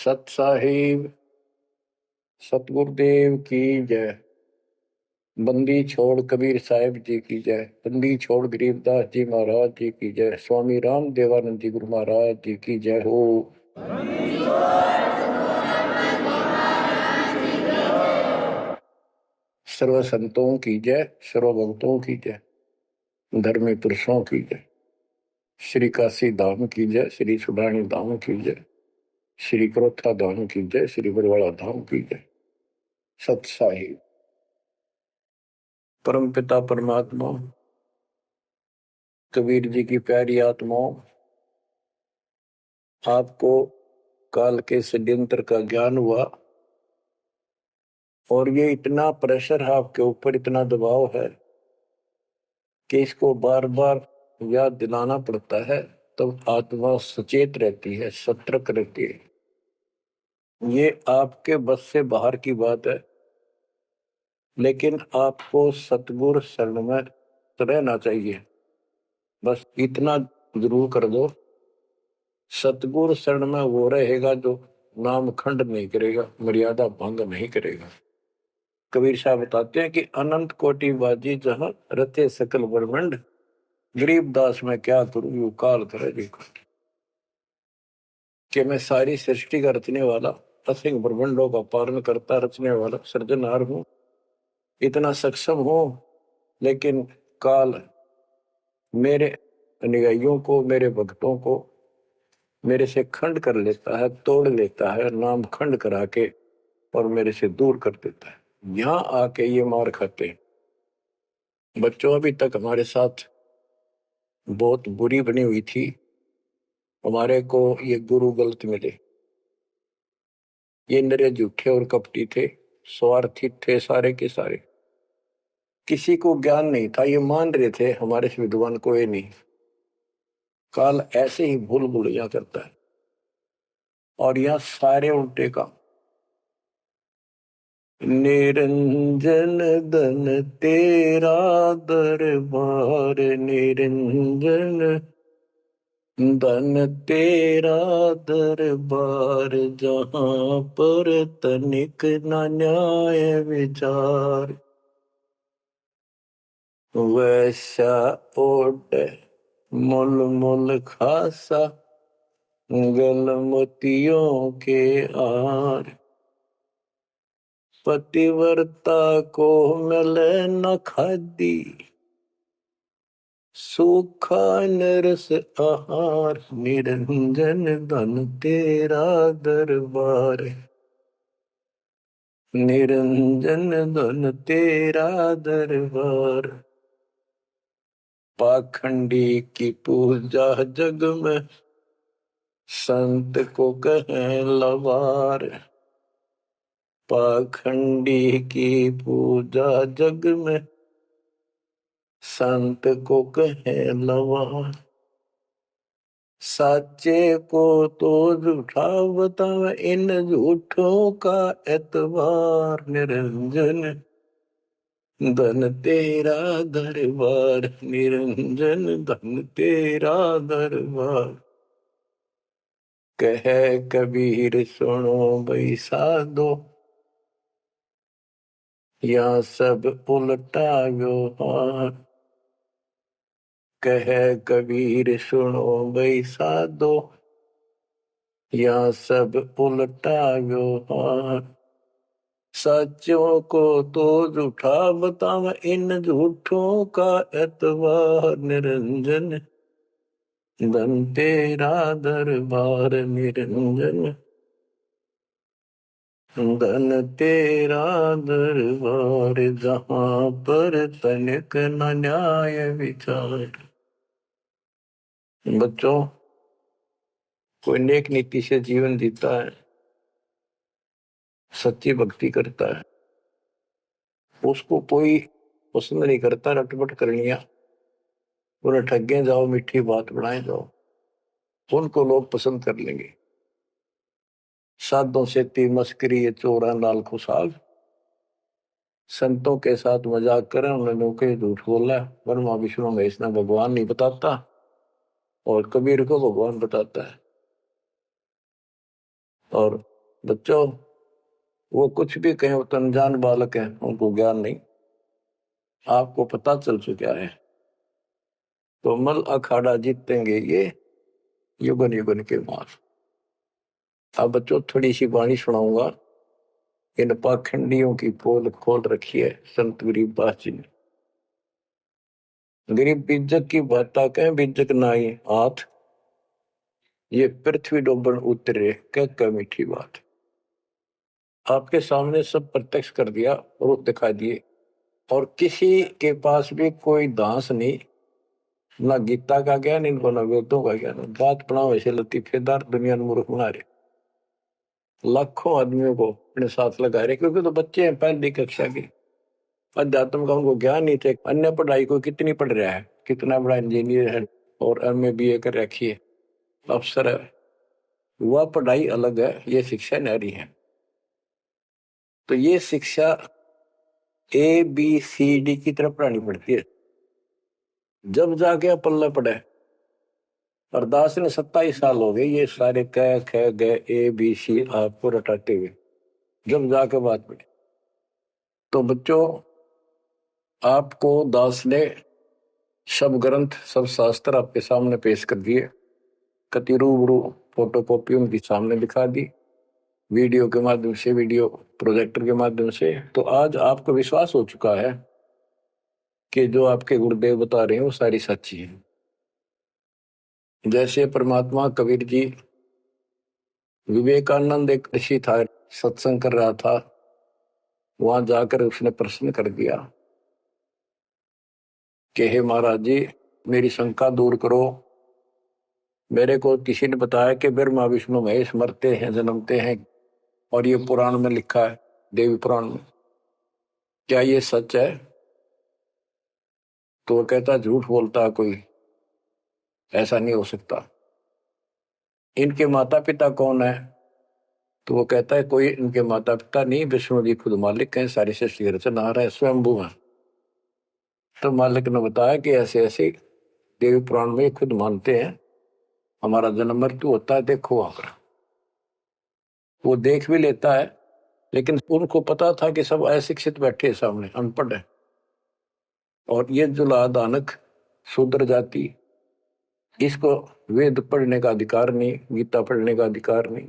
सत साहिब सतगुरुदेव की जय। बंदी छोड़ कबीर साहिब जी की जय। बंदी छोड़ गरीबदास जी महाराज जी की जय। स्वामी राम देवानंद जी गुरु महाराज जी की जय हो। सर्व संतों की जय, सर्व भक्तों की जय, धर्मी पुरुषों की जय। श्री काशी धाम की जय, श्री सुडानी धाम की जय, श्री क्रोथा धाम की जय, श्री बरवाड़ा धाम की जय। सत साहिब परम पिता परमात्मा कबीर जी की प्यारी आत्माओं, आपको काल के षड्यंत्र का ज्ञान हुआ और ये इतना प्रेशर है आपके ऊपर, इतना दबाव है कि इसको बार बार याद दिलाना पड़ता है, तब आत्मा सचेत रहती है, सतर्क रहती है। ये आपके बस से बाहर की बात है, लेकिन आपको सतगुरु शरण में रहना चाहिए। बस इतना जरूर कर दो, सतगुरु शरण में वो रहेगा जो नाम खंड नहीं करेगा, मर्यादा भंग नहीं करेगा। कबीर साहब बताते हैं कि अनंत कोटि बाजी जहां रते सकल ब्रह्मंड, गरीबदास में क्या करूं यू काल करे जी। कि मैं सारी सृष्टि का रचने वाला, असंख्य ब्रह्मंडों का पालन करता रचने वाला सृजनहार हूं, इतना सक्षम हूं, लेकिन काल मेरे अनुयायियों को, मेरे भक्तों को मेरे से खंड कर लेता है, तोड़ लेता है, नाम खंड करा के और मेरे से दूर कर देता है। यहां आके ये मार खाते हैं। बच्चों अभी तक हमारे साथ बहुत बुरी बनी हुई थी, हमारे को ये गुरु गलत मिले। ये नरे झूठे और कपटी थे, स्वार्थी थे सारे के सारे। किसी को ज्ञान नहीं था, ये मान रहे थे हमारे से विद्वान कोई नहीं। काल ऐसे ही भूल भुलैया करता है और यह सारे उल्टे काम। निरंजन धन तेरा दरबार, निरंजन धन तेरा दरबार, जहां पर तनिक न न्याय विचार। वैसा ओढ़ मुल मुल खासा, गल मोतियों के आर। पतिव्रता को मिले न खादी, सूखा नरस आहार। निरंजन धन तेरा दरबार, निरंजन धन तेरा दरबार। पाखंडी की पूजा जग में, संत को कहें लवार। पाखंडी की पूजा जग में, संत को कहें लवार। साचे को तो झूठा बतावे, इन झूठों का एतबार। निरंजन धन तेरा दरबार, निरंजन धन तेरा दरबार। कहे कबीर सुनो भाई साधो, या सब उल्टा व्यवहार। कहे कबीर सुनो भाई साधो, या सब उल्टा व्यवहार। सच्चों को तो झूठा बतावे, इन झूठों का एतबार। निरंजन धन तेरा दरबार, निरंजन धन तेरा दरबार, जहां पर तनिक न न्याय विचार। बच्चों, कोई नेक नीति से जीवन जीता है, सच्ची भक्ति करता है, उसको कोई पसंद नहीं करता रटपट करनिया। उन्हें ठगे जाओ, मीठी बात बनाए जाओ, उनको लोग पसंद कर लेंगे। साधों से ती मस्करी चोरा नाल खुशाल। संतों के साथ मजाक करें, उन्होंने के झूठ बोला। ब्रह्मा विष्णु महेश ने भगवान नहीं बताता और कबीर को भगवान बताता है। और बच्चों, वो कुछ भी कहें, वो तो अनजान बालक है, उनको ज्ञान नहीं, आपको पता चल चुका है। तो मल अखाड़ा जीतेंगे ये युगन युगन के मार। अब बच्चों थोड़ी सी वाणी सुनाऊंगा। इन पाखंडियों की पोल खोल रखी है संत गरीबदास जी ने। गरीब बीजक की बाता कहें, बीजक नाई हाथ, ये पृथ्वी डोबन उतरे कह मीठी बात। आपके सामने सब प्रत्यक्ष कर दिया, रूप दिखा दिए, और किसी के पास भी कोई दांस नहीं, ना गीता का ज्ञान इनको, ना वेदों का ज्ञान। बात बनाओ ऐसे लतीफेदार, दुनिया में मूर्ख बना रहे, लाखों आदमियों को अपने साथ लगा रहे, क्योंकि तो बच्चे हैं पहली कक्षा के, अध्यात्म का उनको ज्ञान नहीं थे। अन्य पढ़ाई को कितनी पढ़ रहा है, कितना बड़ा इंजीनियर है और एमए बीए कर रखी है, अफसर है, वह पढ़ाई अलग है, ये शिक्षा न्यारी है। तो ये शिक्षा ABCD की तरफ पढ़ानी पड़ती है, जब जाके पल्ला पड़े। और दास ने 27 साल हो गए ये सारे क ख ग ABC आपको रटाते हुए, जब जाके बात पड़ी। तो बच्चों, आपको दास ने सब ग्रंथ, सब शास्त्र आपके सामने पेश कर दिए, कति रूबरू फोटोकॉपी उनकी सामने दिखा दी, वीडियो के माध्यम से, वीडियो प्रोजेक्टर के माध्यम से। तो आज आपको विश्वास हो चुका है कि जो आपके गुरुदेव बता रहे हैं वो सारी सच्ची है। जैसे परमात्मा कबीर जी, विवेकानंद एक ऋषि था, सत्संग कर रहा था, वहां जाकर उसने प्रश्न कर दिया कि हे महाराज जी, मेरी शंका दूर करो। मेरे को किसी ने बताया कि ब्रह्मा विष्णु महेश मरते हैं, जन्मते हैं, और ये पुराण में लिखा है, देवी पुराण में, क्या ये सच है? तो वो कहता झूठ बोलता है कोई, ऐसा नहीं हो सकता। इनके माता पिता कौन है? तो वो कहता है कोई इनके माता पिता नहीं, विष्णु जी खुद मालिक हैं, सारी सृष्टि रचनहार है, स्वयंभू है। तो मालिक ने बताया कि ऐसे ऐसे देवी पुराण में खुद मानते हैं हमारा जन्म मृत्यु होता है, देखो वहां पर। वो देख भी लेता है, लेकिन उनको पता था कि सब अशिक्षित बैठे सामने, अनपढ़ है, और ये जो लादानक शूद्र जाति, इसको वेद पढ़ने का अधिकार नहीं, गीता पढ़ने का अधिकार नहीं।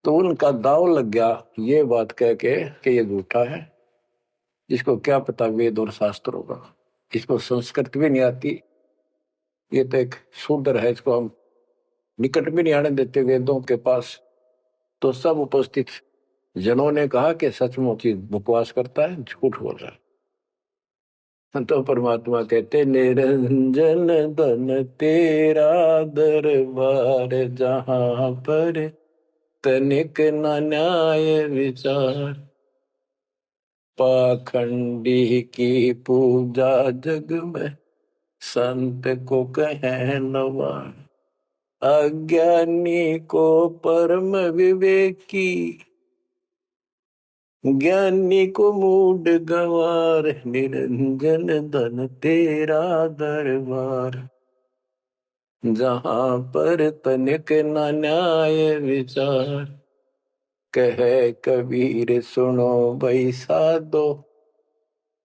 तो उनका दाव लग गया ये बात कह के कि ये झूठा है, इसको क्या पता वेद और शास्त्र होगा, इसको संस्कृत भी नहीं आती, ये तो एक शूद्र है, इसको हम निकट भी नहीं आने देते वेदों के पास। तो सब उपस्थित जनों ने कहा कि सचमुच ही बकवास करता है, झूठ बोल रहा है। तो परमात्मा कहते, निरंजन धन तेरा दरबार, जहां पर तनिक न न्याय विचार, पाखंडी की पूजा जग में संत को कहे नवार, अज्ञानी को परम विवेकी, ज्ञानी को मूड गवार, निरंजन धन तेरा दरबार, जहां पर तनिक न न्याय विचार, कहे कबीर सुनो भाई साधो,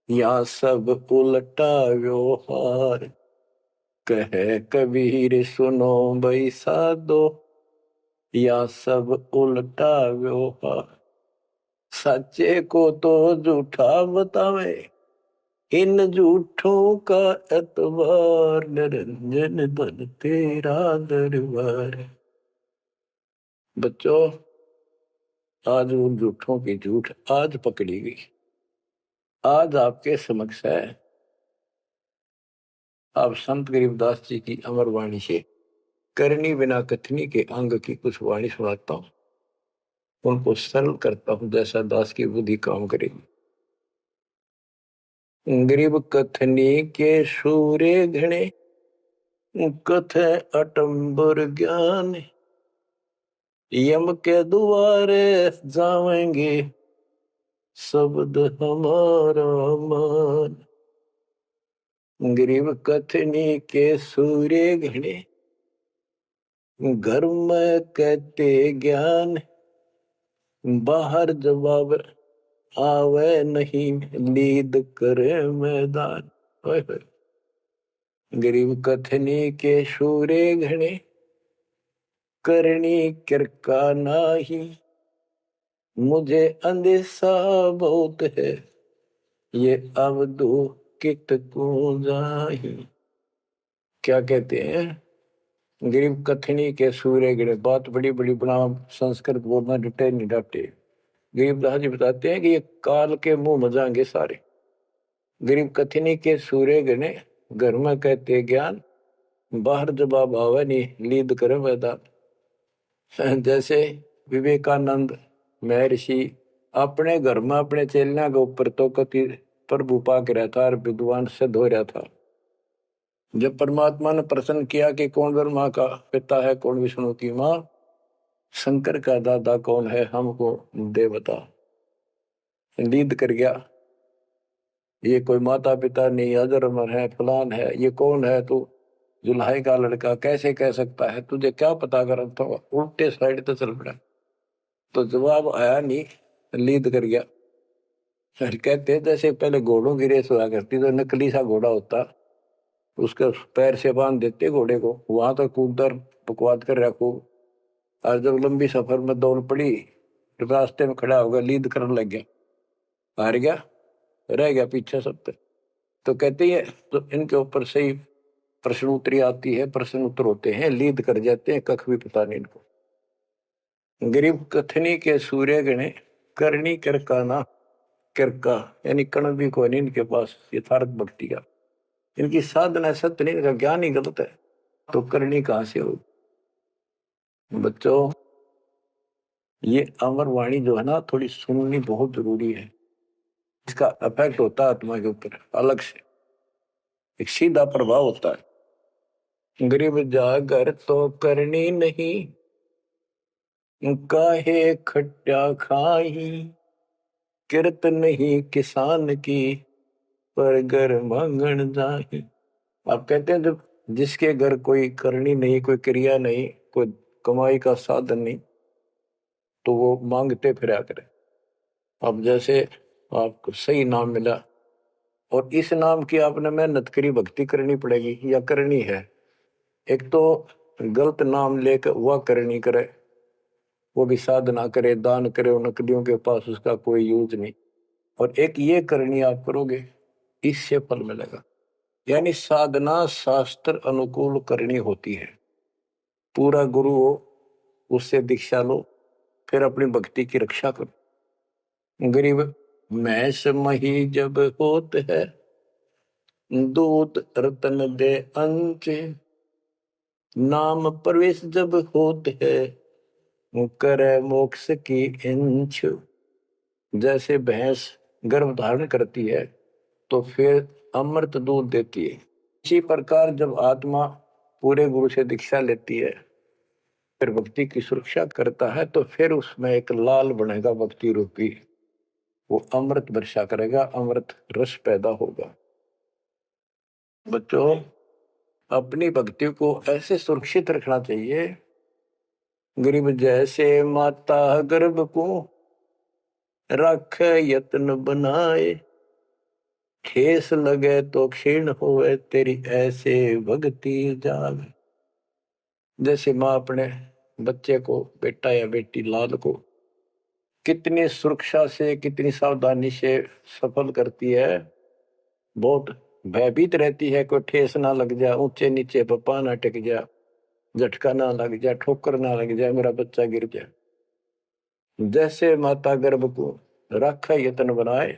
या सब उल्टा व्यवहार, कहे कबीर सुनो भाई साधो, या सब उल्टा व्यवहार, सच्चे को तो झूठा बतावे, इन झूठों का एतबार, निरंजन धन तेरा दरबार। बच्चों, आज उन झूठों की झूठ आज पकड़ी गई, आज आपके समक्ष है। आप संत गरीबदास जी की अमर वाणी से करनी बिना कथनी के अंग की कुछ वाणी सुनाता हूं, उनको सरल करता हूं जैसा दास की बुद्धि काम करेगी। गरीब कथनी के सूर्य घने, कथ अटंबर ज्ञान, यम के द्वारे जावेंगे शब्द हमारा मान। गरीब कथनी के सूर्य घने, घर में कहते ज्ञान, बाहर जवाब आवे नहीं, लीद करे मैदान। ओए होए। गरीब कथनी के शूरे घने, करनी किरका नाही। मुझे अंदेशा बहुत है, ये अवधु कित को जाही। क्या कहते हैं? गरीब कथनी के सूर्य गिरे। बात बड़ी बड़ी बना, संस्कृत बोलना डटे नहीं डटे। गरीबदास जी बताते हैं कि ये काल के मुंह मजाएंगे सारे। गरीब कथनी के सूर्य गिने, घर में कहते ज्ञान, बाहर जवाब आवे नहीं, लीद करे मैदान। जैसे विवेकानंद महर्षि अपने घर में अपने चेलियां के ऊपर तो कति प्रभु पाक रहा था और विद्वान सिद्ध हो रहा था। जब परमात्मा ने प्रश्न किया कि कौन ब्रह्मा का पिता है, कौन विष्णु की माँ, शंकर का दादा कौन है, हमको दे बता। लीद कर गया, ये कोई माता पिता नहीं, अजर अमर है, फलान है, ये कौन है तू, जुल्हाई का लड़का कैसे कह सकता है, तुझे क्या पता कर। तो उल्टे साइड तो चल पड़ा, तो जवाब आया नहीं, लीद कर गया। फिर कहते जैसे पहले घोड़ों की रेस हुआ करती, तो नकली सा घोड़ा होता, उसके पैर से बांध देते घोड़े को, वहां तक कूदर बकवाद कर रखो। और जब लंबी सफर में दौड़ पड़ी, रास्ते में खड़ा होगा, लीद करने लग गया, हार गया, रह गया पीछे सब पे। तो कहते हैं तो इनके ऊपर सही प्रश्न उत्तरी आती है, प्रश्न उत्तर होते हैं, लीद कर जाते हैं, कख भी पता नहीं इनको। गरीब कथनी के सूर्य गणे, करनी किरकाना। किरका यानी कण भी कोई नहीं इनके पास यथार्थ भक्ति का। इनकी साधना सत्य नहीं, इनका ज्ञान ही गलत है, तो करनी कहां से हो। बच्चों, ये अमर वाणी जो है ना, थोड़ी सुननी बहुत जरूरी है। इसका इफेक्ट होता है आत्मा के ऊपर अलग से, एक सीधा प्रभाव होता है। गरीब जागर तो करनी नहीं, काहे खट्टा खाई। किरत नहीं किसान की, पर घर मांगन जाही। आप कहते हैं जब जिसके घर कोई करनी नहीं, कोई क्रिया नहीं, कोई कमाई का साधन नहीं, तो वो मांगते फिरा करे। अब जैसे आपको सही नाम मिला और इस नाम की आपने मेहनत करी, भक्ति करनी पड़ेगी या करनी है। एक तो गलत नाम लेकर वह करनी करे, वो भी साधना करे, दान करे, उन नकलियों के पास उसका कोई यूज नहीं। और एक ये करनी आप करोगे, इससे फल मिलेगा। यानी साधना शास्त्र अनुकूल करनी होती है। पूरा गुरु हो, उससे दीक्षा लो, फिर अपनी भक्ति की रक्षा करो। गरीब मैस मही जब होत है, दूध रतन दे अंच। नाम प्रवेश जब होत है, करे मोक्ष की इंच। जैसे भैंस गर्भ धारण करती है तो फिर अमृत दूध देती है, इसी प्रकार जब आत्मा पूरे गुरु से दीक्षा लेती है, फिर भक्ति की सुरक्षा करता है, तो फिर उसमें एक लाल बनेगा भक्ति रूपी, वो अमृत वर्षा करेगा, अमृत रस पैदा होगा। बच्चों, अपनी भक्ति को ऐसे सुरक्षित रखना चाहिए। गरीब जैसे माता गर्भ को रख यत्न बनाए, ठेस लगे तो क्षीण होवे, तेरी ऐसे भक्ति जाग। जैसे माँ अपने बच्चे को, बेटा या बेटी लाल को कितनी सुरक्षा से, कितनी सावधानी से सफल करती है, बहुत भयभीत रहती है, कोई ठेस ना लग जाए, ऊंचे नीचे पप्पा ना टिक जाए, झटका ना लग जाए, ठोकर ना लग जाए, मेरा बच्चा गिर जाए। जैसे माता गर्भ को रखा यत्न बनाए,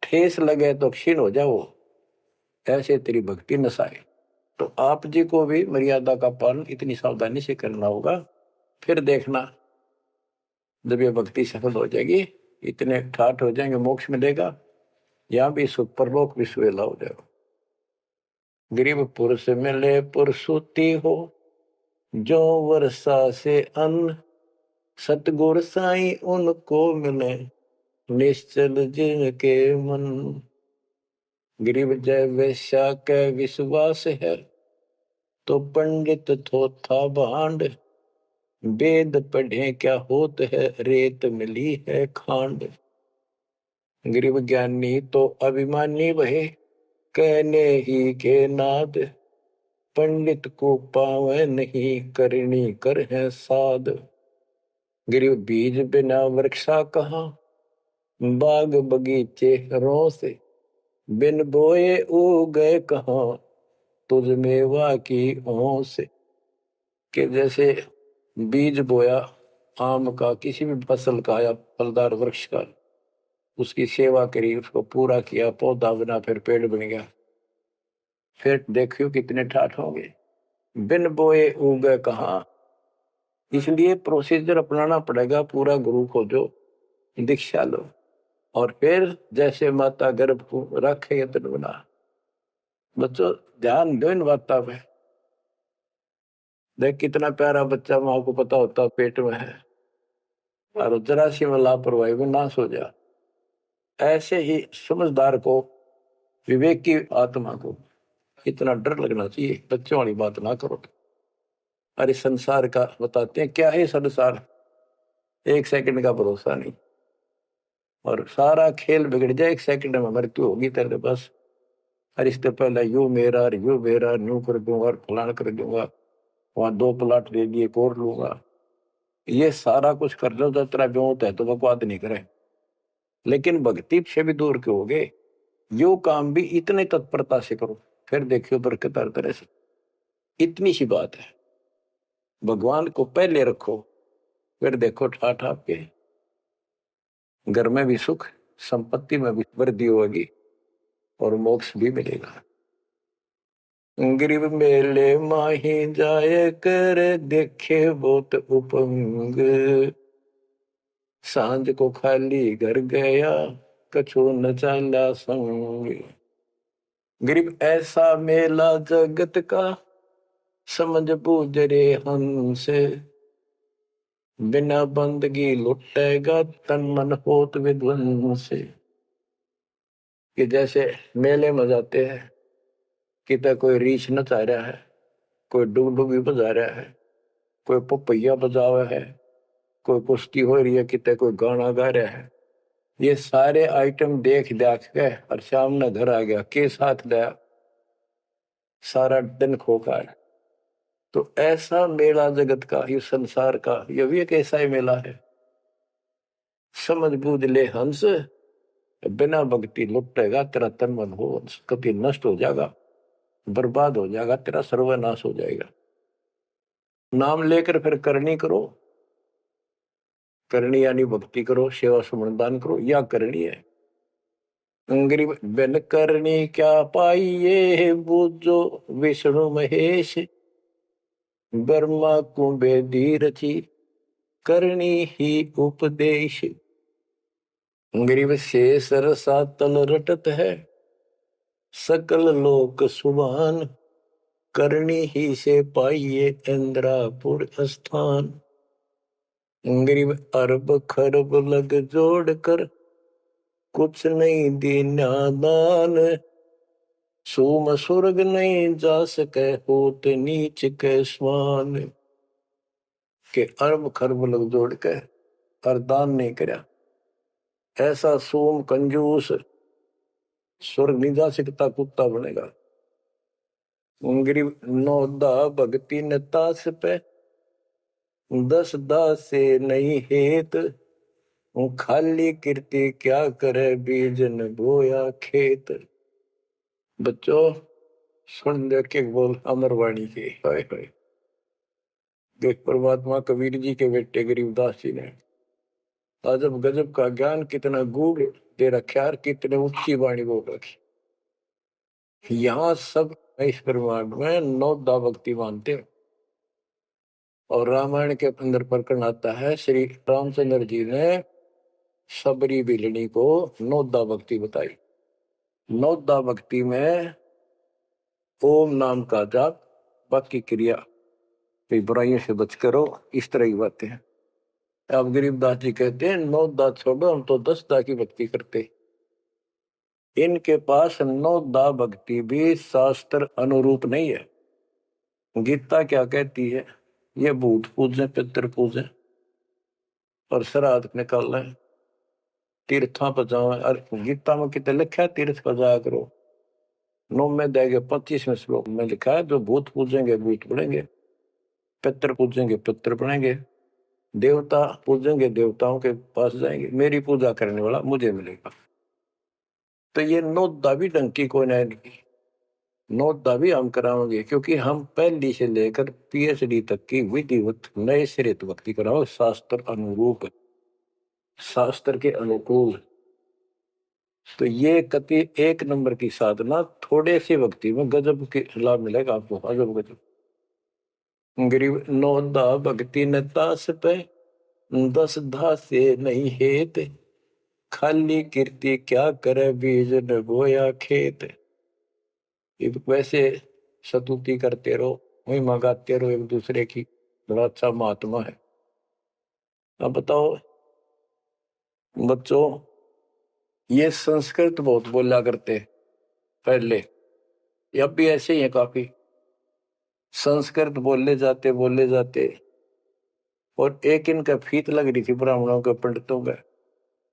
ठेस लगे तो क्षीण हो जाओ, ऐसे तेरी भक्ति नसाए। तो आप जी को भी मर्यादा का पालन इतनी सावधानी से करना होगा। फिर देखना, जब ये भक्ति सफल हो जाएगी, इतने ठाठ हो जाएंगे, मोक्ष मिलेगा, यहाँ भी सुख, परलोक भी सुहेला हो जाएगा। गरीब पुरुष मिले पुरसुती हो, जो वर्षा से अन्न। सतगुर साई उनको मिले, निश्चल जिनके मन। गरीब जय वैश्या के विश्वास है, तो पंडित थोथा भांड। वेद पढ़े क्या होत है, रेत मिली है खांड। गरीब ज्ञानी तो अभिमानी वहे, कहने ही के नाद। पंडित को पावे नहीं, करनी कर है साध। गरीब बीज बिना वृक्षा कहाँ, बाग बगीचे रो से। बिन बोए उगे कहाँ, तुझ मेवा की ओं से। कि जैसे बीज बोया आम का, किसी भी फसल का या फलदार वृक्ष का, उसकी सेवा करी, उसको पूरा किया, पौधा बना, फिर पेड़ बन गया, फिर देखियो कितने ठाठ होंगे। बिन बोए उगे कहाँ, इसलिए प्रोसीजर अपनाना पड़ेगा पूरा। गुरु को जो दीक्षा लो, और फिर जैसे माता गर्भ को रखे यत्न बना। बच्चों ध्यान दो इन बातों पे। देख कितना प्यारा बच्चा, माँ को पता होता पेट में है, और जरा सी में लापरवाही में नाश हो जा। ऐसे ही समझदार को, विवेक की आत्मा को इतना डर लगना चाहिए, बच्चों वाली बात ना करो। अरे संसार का बताते हैं क्या है संसार, एक सेकंड का भरोसा नहीं, और सारा खेल बिगड़ जाए, एक सेकंड में मृत्यु होगी तेरे बस। अरे इससे पहले यू मेरा न्यू कर दूंगा और फलान कर दूंगा, वहां 2 प्लाट दे दिए, एक और लूंगा। ये सारा कुछ कर लो तो तेरा ब्योत है तो बकवाद नहीं करे, लेकिन भक्ति से भी दूर क्यों हो गए। यो काम भी इतने तत्परता से करो, फिर देखियो बरकत हर तरह से। इतनी सी बात है, भगवान को पहले रखो, फिर देखो ठाठ आपके घर में भी सुख, संपत्ति में भी वृद्धि होगी, और मोक्ष भी मिलेगा। गरीब मेले माही जाए कर, देखे बहुत उपंग। सांझ को खाली घर गया, कछु न चाला संग। गरीब ऐसा मेला जगत का, समझ बूझ रे हंस। बिना बंदगी लुटेगा, तन मन होत विध्वंस। कि जैसे मेले में जाते हैं, कितना कोई रीछ नचा रहा है, कोई डुगडुगी बजा रहा है, कोई पपैया बजा रहा है, कोई कुश्ती हो रही है, कितने कोई गाना गा रहा है। ये सारे आइटम देख देख के और शाम ने घर आ गया, के साथ गया, सारा दिन खोखा है। तो ऐसा मेला जगत का, ये संसार का, ये भी एक ऐसा ही मेला है। समझ बूझ ले हंस, बिना भक्ति लुटेगा तेरा तन मन हो हंस। कभी नष्ट हो जाएगा, बर्बाद हो जाएगा, तेरा सर्वनाश हो जाएगा। नाम लेकर फिर करनी करो, करनी यानी भक्ति करो, सेवा सुमन दान करो, या करनी है। गरीब बिन करनी क्या पाइये, बूझो विष्णु महेश। ब्रह्मा कुंभे रची, करनी ही उपदेश। गरीब शेष रसा तल रटत है, सकल लोक सुभान। करनी ही से पाइये इंद्रापुर स्थान। गरीब अरब खरब लग जोड़ कर, कुछ नहीं दीना दान। सोम स्वर्ग नहीं जा सके, होत नीच के स्वान। के अरब खरब लग जोड़ के और दान नहीं करया, ऐसा सोम कंजूस स्वर्ग नहीं जा सकता, कुत्ता बनेगा। गरीब नौदा भक्ति न तास पे, 10 दास से नहीं हेत। खाली कीर्ति क्या करे, बीजन बोया खेत। बच्चों सुन दे के बोल अमरवाणी के, हाय हाय। देख परमात्मा कबीर जी के बेटे गरीबदास जी ने अजब गजब का ज्ञान, कितना गूढ़ दे रखा है, कितने ऊंची वाणी बोल रखी। यहाँ सब इस ब्रह्मांड में 9 दा भक्ति मानते हैं। और रामायण के अंदर प्रकरण आता है, श्री रामचंद्र जी ने सबरी बिलनी को 9 दा भक्ति बताई। 9 दा भक्ति में ओम नाम का जाप, बाकी क्रिया, बुराइयों से बच करो, इस तरह की बातें हैं। अब गरीबदास जी कहते हैं 9 दा छोड़ो, हम तो 10 दा की भक्ति करते। इनके पास 9 दा भक्ति भी शास्त्र अनुरूप नहीं है। गीता क्या कहती है, ये भूत पूजे पितर पूजे और श्राद्ध निकाल लें, तीर्थों पर जाओ। और गीता में कितने लिखा है तीर्थ पर जाया करो। 9 में देंगे 25वें श्लोक में लिखा है जो भूत पूजेंगे भूत बनेंगे, पितर पूजेंगे पितर बनेंगे, देवता पूजेंगे देवताओं के पास जाएंगे, मेरी पूजा करने वाला मुझे मिलेगा। तो ये नोदा भी डंकी को नहीं, नोदा भी हम कराओगे क्योंकि हम पहली से लेकर पीएचडी तक की विधिवत नए सिरे भक्ति कराओ, शास्त्र अनुरूप, शास्त्र के अनुकूल। तो ये कति 1 नंबर की साधना, थोड़े सी भक्ति में गजब के लाभ मिलेगा आपको, अजब गजब। गरीब नौदा भक्ति न तास पे 10 धासे नहीं हेत, खाली कीर्ति क्या करे बीज न बोया खेत। वैसे स्तुति करते रहो, वही मंगाते रहो एक दूसरे की, बड़ा अच्छा महात्मा है। अब बताओ बच्चों, ये संस्कृत बहुत बोला करते पहले, अब भी ऐसे ही है, काफी संस्कृत बोले जाते। और एक इनका फीत लग रही थी ब्राह्मणों के पंडितों का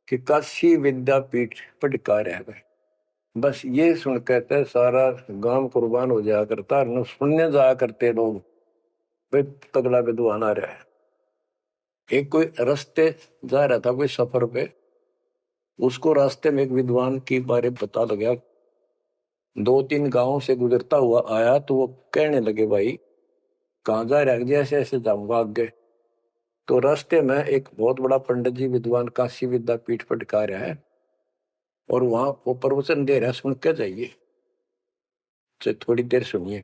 कि काशी विद्यापीठ पढ़कार है। बस ये सुन कहते सारा गांव कुर्बान हो जाया करता, न सुनने जाया करते लोग, भाई तगड़ा विद्वान आ रहा है। एक कोई रास्ते जा रहा था कोई सफर पे, उसको रास्ते में एक विद्वान की बारे पता लगा, 2-3 गांवों से गुजरता हुआ आया, तो वो कहने लगे भाई कहाँ जा रहा है, जैसे ऐसे जाऊंगा आगे। तो रास्ते में एक बहुत बड़ा पंडित जी विद्वान काशी विद्यापीठ पढ़कार है, और वहां वो प्रवचन दे रहा है, सुन के जाइए, थोड़ी देर सुनिए।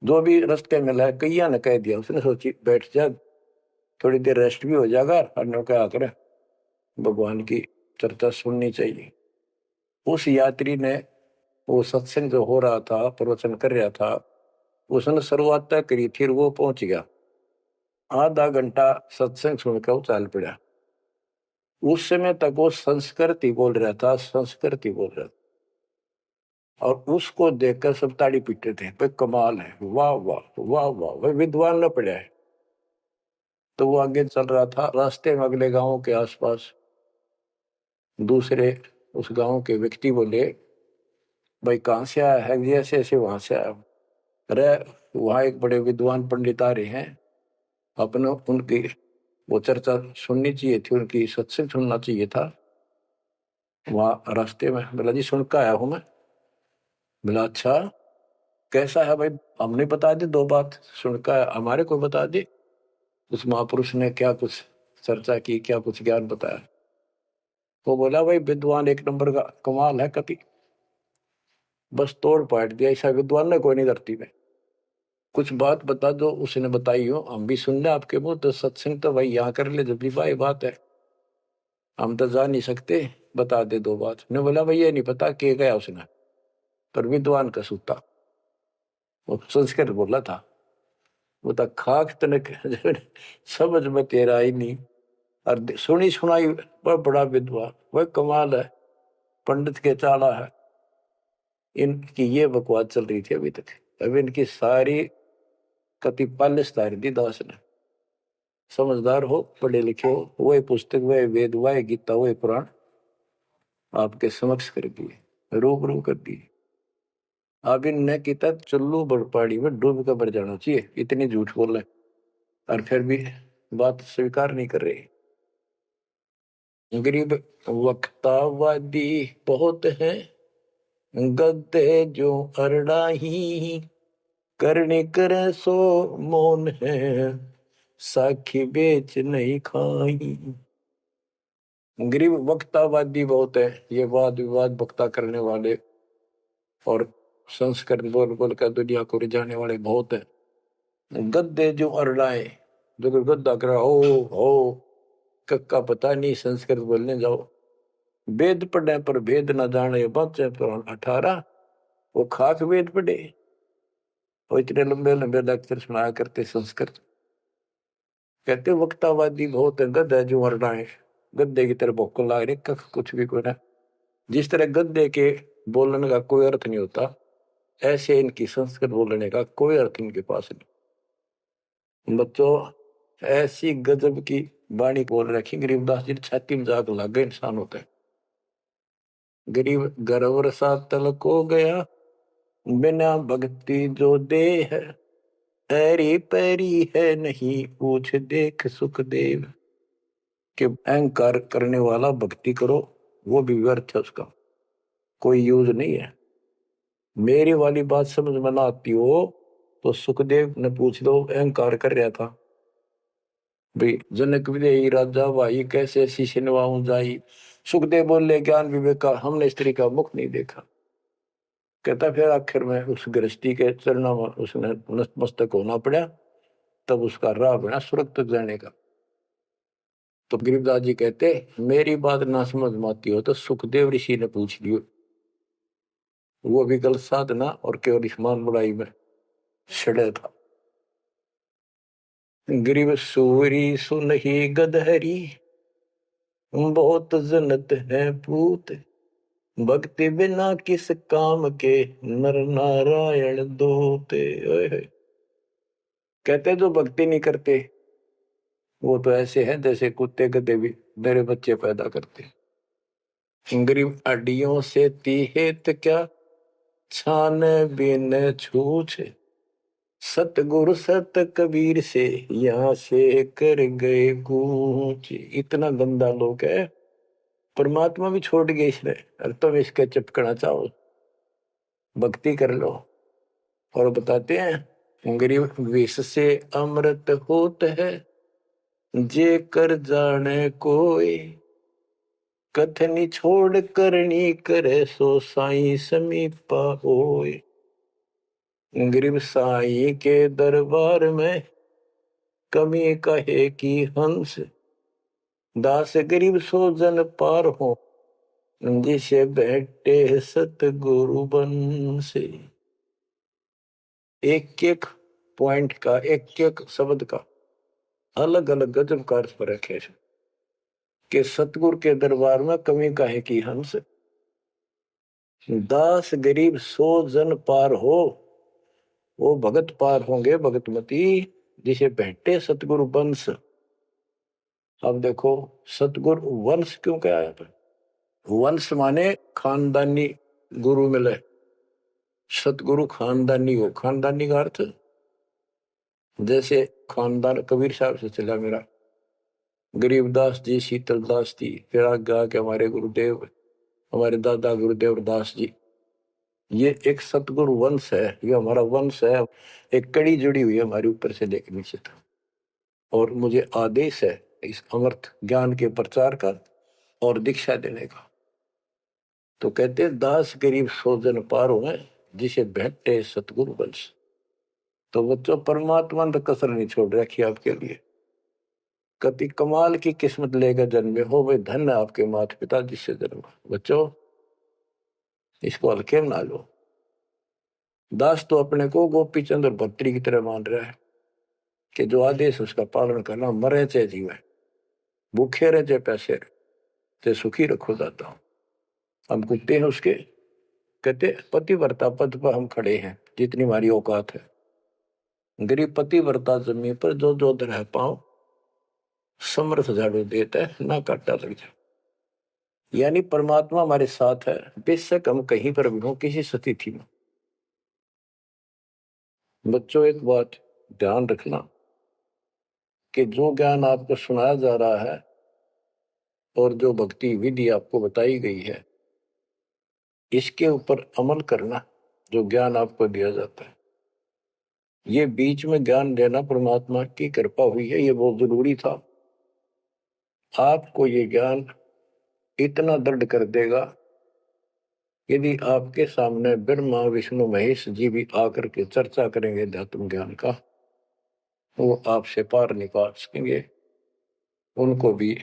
जो भी रास्ते में लाया कैया ने कह दिया, उसने सोची बैठ जा, थोड़ी देर रेस्ट भी हो जाएगा, और क्या कर भगवान की चर्चा सुननी चाहिए। उस यात्री ने वो सत्संग जो हो रहा था, प्रवचन कर रहा था, उसने शुरुआत तय करी थी, वो पहुंच गया। आधा घंटा सत्संग सुनकर वो चाल पड़ा। उस समय तक वो संस्कृत ही बोल रहा था, संस्कृत ही बोल रहा था, और उसको देखकर सब ताड़ी पीटते थे, भाई कमाल है, वाह वाह वाह वाह, भाई विद्वान न पड़ा है। तो वो आगे चल रहा था, रास्ते में अगले गांव के आसपास दूसरे उस गांव के व्यक्ति बोले भाई कहाँ से आया है, ऐसे ऐसे वहां से आया। अरे वहां एक बड़े विद्वान पंडित आ रहे हैं, अपने उनकी वो चर्चा सुननी चाहिए थी, उनकी सत्संग सुनना चाहिए था। वहां रास्ते में बोला जी सुन कर आया हूं मैं। बोला अच्छा कैसा है भाई, हमने बता दी 2 बात, सुनकर हमारे को बता दी। उस महापुरुष ने क्या कुछ चर्चा की, क्या कुछ ज्ञान बताया। वो बोला भाई विद्वान 1 नंबर का, कमाल है कति, बस तोड़ पाट दिया, ऐसा विद्वान ने कोई नहीं धरती में। कुछ बात बता दो, उसने बताई हो, हम भी सुन ले आपके मुंह, तो सत्संग तो भाई यहाँ कर ले, जब भी भाई बात है, हम तो जा नहीं सकते, बता दे 2 बात। ने बोला भाई ये नहीं पता के गया उसने, पर विद्वान का सूता, वो संस्कृत बोला था। वो तो खाक तनक समझ में तेरा ही नहीं, और सुनी सुनाई वह बड़ा विद्वान, वह कमाल है, पंडित के चाला है। इनकी ये बकवास चल रही थी अभी तक। अब इनकी सारी कति पालिश तारी दी दास ने। समझदार हो, पढ़े लिखे हो, वही पुस्तक, वही वेद, वही गीता, वही पुराण आपके समक्ष कर दिए, रूबरू कर दिए। अब इनने किता चुल्लू बड़पाड़ी में डूब कर मर जाना चाहिए, इतनी झूठ बोल रहे, और फिर भी बात स्वीकार नहीं कर रही। गरीब वक्तावादी बहुत है, गद्दे जो अरड़ाही, करने करे सो मौन है, साखी बेच नहीं खाई। गरीब वक्तावादी बहुत है, ये वाद विवाद वक्ता करने वाले और संस्कृत बोल बोल कर दुनिया को रिझाने वाले बहुत है। गद्दे जो अरड़ाए, जो गद्दा कर हो कक्का पता नहीं, संस्कृत बोलने जाओ, वेद पढ़े पर भेद न जाने, बच्चे पर 18, वो खाक वेद पढ़े, वो इतने लंबे लंबे लेक्चर सुनाया करते संस्कृत। कहते वक्तावादी बहुत है, गद्दे जो अरड़ाए, गद्दे की तरह भोक लाग रहे, कख कुछ भी कोई ना। जिस तरह गद्दे के बोलने का कोई अर्थ नहीं होता, ऐसे इनकी संस्कृत बोलने का कोई अर्थ इनके पास नहीं। बच्चों ऐसी गजब की वाणी बोल रखी गरीबदास जी ने, छाती में जाग लग गए इंसान होते हैं। गरीब गर्वर सा तल को गया, बिना भक्ति जो दे है, ऐरी पैरी है नहीं पूछ देख सुखदेव। कि अहंकार करने वाला भक्ति करो वो भी व्यर्थ है, उसका कोई यूज नहीं है। मेरी वाली बात समझ में ना आती हो तो सुखदेव ने पूछ लो, अहंकार कर रहा था भाई, जनक विदेही राजा भाई कैसे ऐसी सिनवाऊं जाई। सुखदेव बोले ज्ञान विवेक का हमने स्त्री का मुख नहीं देखा। कहता फिर आखिर में उस गृहस्थी के चरणों में उसने नतमस्तक होना पड़ा, तब उसका राह बना स्वर्ग तक जाने का। तो गरीबदास जी कहते मेरी बात ना समझ में आती हो तो सुखदेव ऋषि ने पूछ लियो, वो भी गलत साधना और केवल ईमान बुराई में छड़े था। गरीब सूरी सुनही गदहरी, बहुत जनत है पूत, भक्ति बिना किस काम के, नर नारायण दोते। कहते जो भक्ति नहीं करते वो तो ऐसे हैं जैसे कुत्ते गधे भी मेरे बच्चे पैदा करते। गरीब अड्डियों से तीहेत क्या, छान बिन छूछ, सतगुरु सत कबीर से यहाँ से कर गए कूच। इतना गंदा लोग है, परमात्मा भी छोड़ गए इसने, और तुम इसके चिपकना चाहो, भक्ति कर लो। और बताते हैं गरीब विष से अमृत होत है, जे कर जाने कोई, कथनी छोड़ करनी करे, सो साई समीपा होए। गरीब साई के दरबार में कमी कहे की हंस, दास गरीब सो जन पार हो, जिसे बैठे सतगुरु बन से। एक एक पॉइंट का, एक एक शब्द का अलग अलग गजब का अर्थ पर रखे कि सतगुरु के दरबार में कमी काहे की हंस, दास गरीब सो जन पार हो, वो भगत पार होंगे भगतमती, जिसे बैठे सतगुरु वंश। अब देखो सतगुरु वंश क्यों कहा है? वंश माने खानदानी गुरु मिले, सतगुरु खानदानी हो। खानदानी का अर्थ जैसे खानदान कबीर साहब से चला मेरा, गरीबदास जी, शीतलदास जी, फिर आगे आके हमारे गुरुदेव, हमारे दादा गुरुदेव दास जी, ये एक सतगुरु वंश है, ये हमारा वंश है। एक कड़ी जुड़ी हुई है हमारे ऊपर से लेकर नीचे तक। और मुझे आदेश है इस अमृत ज्ञान के प्रचार का और दीक्षा देने का। तो कहते दास गरीब सो जन पार हुए, जिसे बैठे सतगुरु वंश। तो बच्चों परमात्मा ने कसर नहीं छोड़ रखी आपके लिए। कति कमाल की किस्मत लेकर जन्मे हो, वे धन्य आपके माता पिता जिससे जन्म। बच्चों इसको हल्के में ना लो। दास तो अपने को गोपी चंद और भट्टी की तरह मान रहा है कि जो आदेश उसका पालन करना, मरे चाहे जीवे, भूखे रहे चाहे पैसे रहे, चाहे सुखी रखो दाता। हम कुत्ते हैं उसके। कहते पतिव्रता पद पर हम खड़े हैं जितनी हमारी औकात है। गरीब पतिव्रता जमीन पर जो जो रह पाओ, समर्थ झाड़ू देता है, ना काटा लग जाए। यानी परमात्मा हमारे साथ है, बेशक हम कहीं पर भी हो, किसी स्थिति में। बच्चों एक बात ध्यान रखना कि जो ज्ञान आपको सुनाया जा रहा है और जो भक्ति विधि आपको बताई गई है, इसके ऊपर अमल करना। जो ज्ञान आपको दिया जाता है, ये बीच में ज्ञान देना परमात्मा की कृपा हुई है, ये बहुत जरूरी था। आपको ये ज्ञान इतना दृढ़ कर देगा, यदि आपके सामने ब्रह्मा विष्णु महेश जी भी आकर के चर्चा करेंगे अध्यात्म ज्ञान का, वो आपसे पार नहीं पा सकेंगे। उनको भी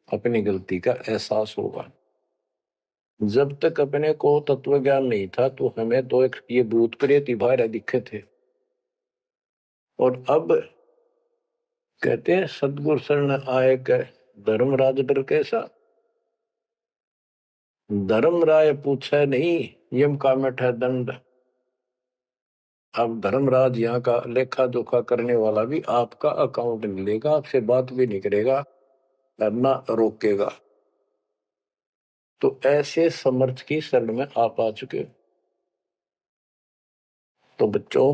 अपनी गलती का एहसास होगा। जब तक अपने को तत्व ज्ञान नहीं था तो हमें तो एक ये भूत प्रेत ही बाहर दिखे थे। और अब कहते हैं सदगुरु शरण आए के धर्मराज डर कैसा। धर्म राय पूछे नहीं, यम का मिठा दंड। अब धर्मराज यहाँ का लेखा जोखा करने वाला भी आपका अकाउंट नहीं लेगा, आपसे बात भी नहीं करेगा, करना रोकेगा। तो ऐसे समर्थ की शरण में आप आ चुके हो। तो बच्चों,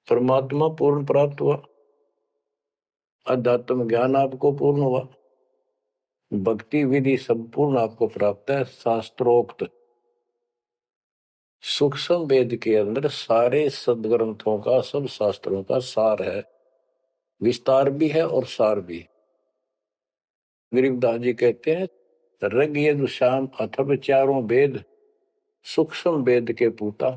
परमात्मा पूर्ण प्राप्त हुआ, अध्यात्म ज्ञान आपको पूर्ण हुआ, भक्ति विधि संपूर्ण आपको प्राप्त है। शास्त्रोक्त सूक्ष्म वेद के अंदर सारे सदग्रंथों का, सब शास्त्रों का सार है, विस्तार भी है और सार भी। गरीबदास जी कहते हैं, ऋग यजुः साम अथर्व चारों वेद सूक्ष्म वेद के पूता।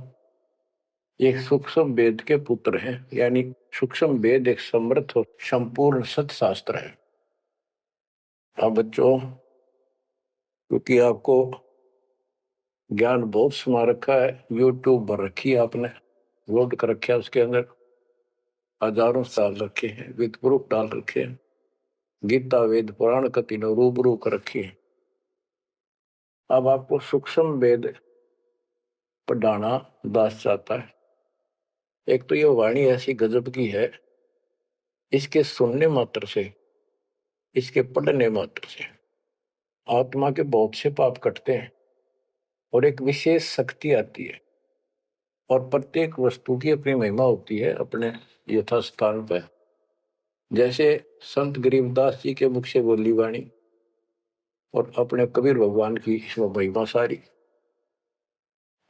ये सूक्ष्म वेद के पुत्र हैं, यानी सूक्ष्म वेद एक समृद्ध और संपूर्ण सत्शास्त्र है। हाँ बच्चों, क्योंकि आपको ज्ञान बहुत सुना रखा है, यूट्यूब पर रखी है आपने, लोड कर रखा है, उसके अंदर हजारों साल रखे हैं, विद प्रूफ डाल रखे हैं, गीता वेद पुराण का तीनों रूबरू कर रखी है। अब आपको सूक्ष्म वेद पढ़ाना दास चाहता है। एक तो ये वाणी ऐसी गजब की है, इसके सुनने मात्र से, इसके पढ़ने मात्र से आत्मा के बहुत से पाप कटते हैं और एक विशेष शक्ति आती है। और प्रत्येक वस्तु की अपनी महिमा होती है अपने यथास्थान पर। जैसे संत गरीबदास जी के मुख से बोली वाणी और अपने कबीर भगवान की इसमें महिमा सारी।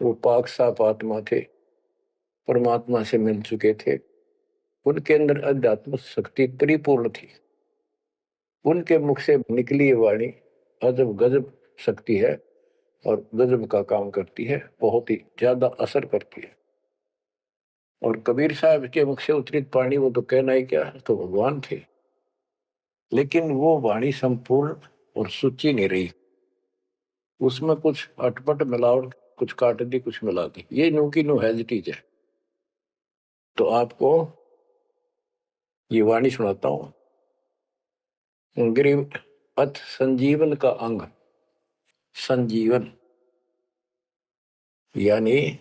वो पाक साफ आत्मा थे, परमात्मा से मिल चुके थे, उनके अंदर अध्यात्म शक्ति परिपूर्ण थी। उनके मुख से निकली ये वाणी अजब गजब शक्ति है और गजब का काम करती है, बहुत ही ज्यादा असर करती है। और कबीर साहब के मुख से उतरित वाणी, वो तो कहना ही क्या, तो भगवान थे। लेकिन वो वाणी संपूर्ण और सुची नहीं रही, उसमें कुछ अटपट मिलावट, कुछ काट दी, कुछ मिला दी, ये नो की नो हेजिटीज है। तो आपको ये वाणी सुनाता हूं। गरीब अथ संजीवन का अंग, संजीवन यानी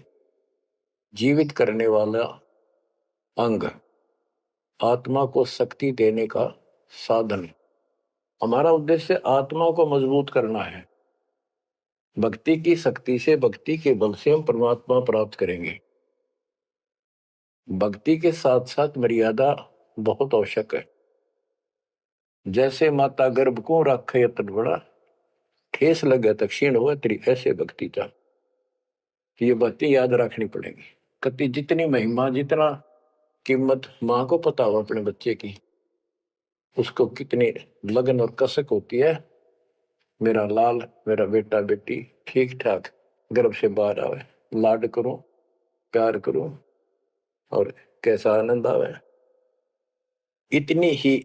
जीवित करने वाला अंग, आत्मा को शक्ति देने का साधन। हमारा उद्देश्य आत्मा को मजबूत करना है। भक्ति की शक्ति से, भक्ति के बल से हम परमात्मा प्राप्त करेंगे। भक्ति के साथ साथ मर्यादा बहुत आवश्यक है। जैसे माता गर्भ को राखे यतन बड़ा, ठेस लगे तो क्षीण हुआ तेरी, ऐसे भक्ति का। ये बातें याद रखनी पड़ेगी। कति जितनी महिमा, जितना कीमत माँ को पता हो अपने बच्चे की, उसको कितनी लगन और कसक होती है, मेरा लाल, मेरा बेटा बेटी ठीक ठाक गर्भ से बाहर आवे, लाड करूं, प्यार करूं और कैसा आनंद आवे। इतनी ही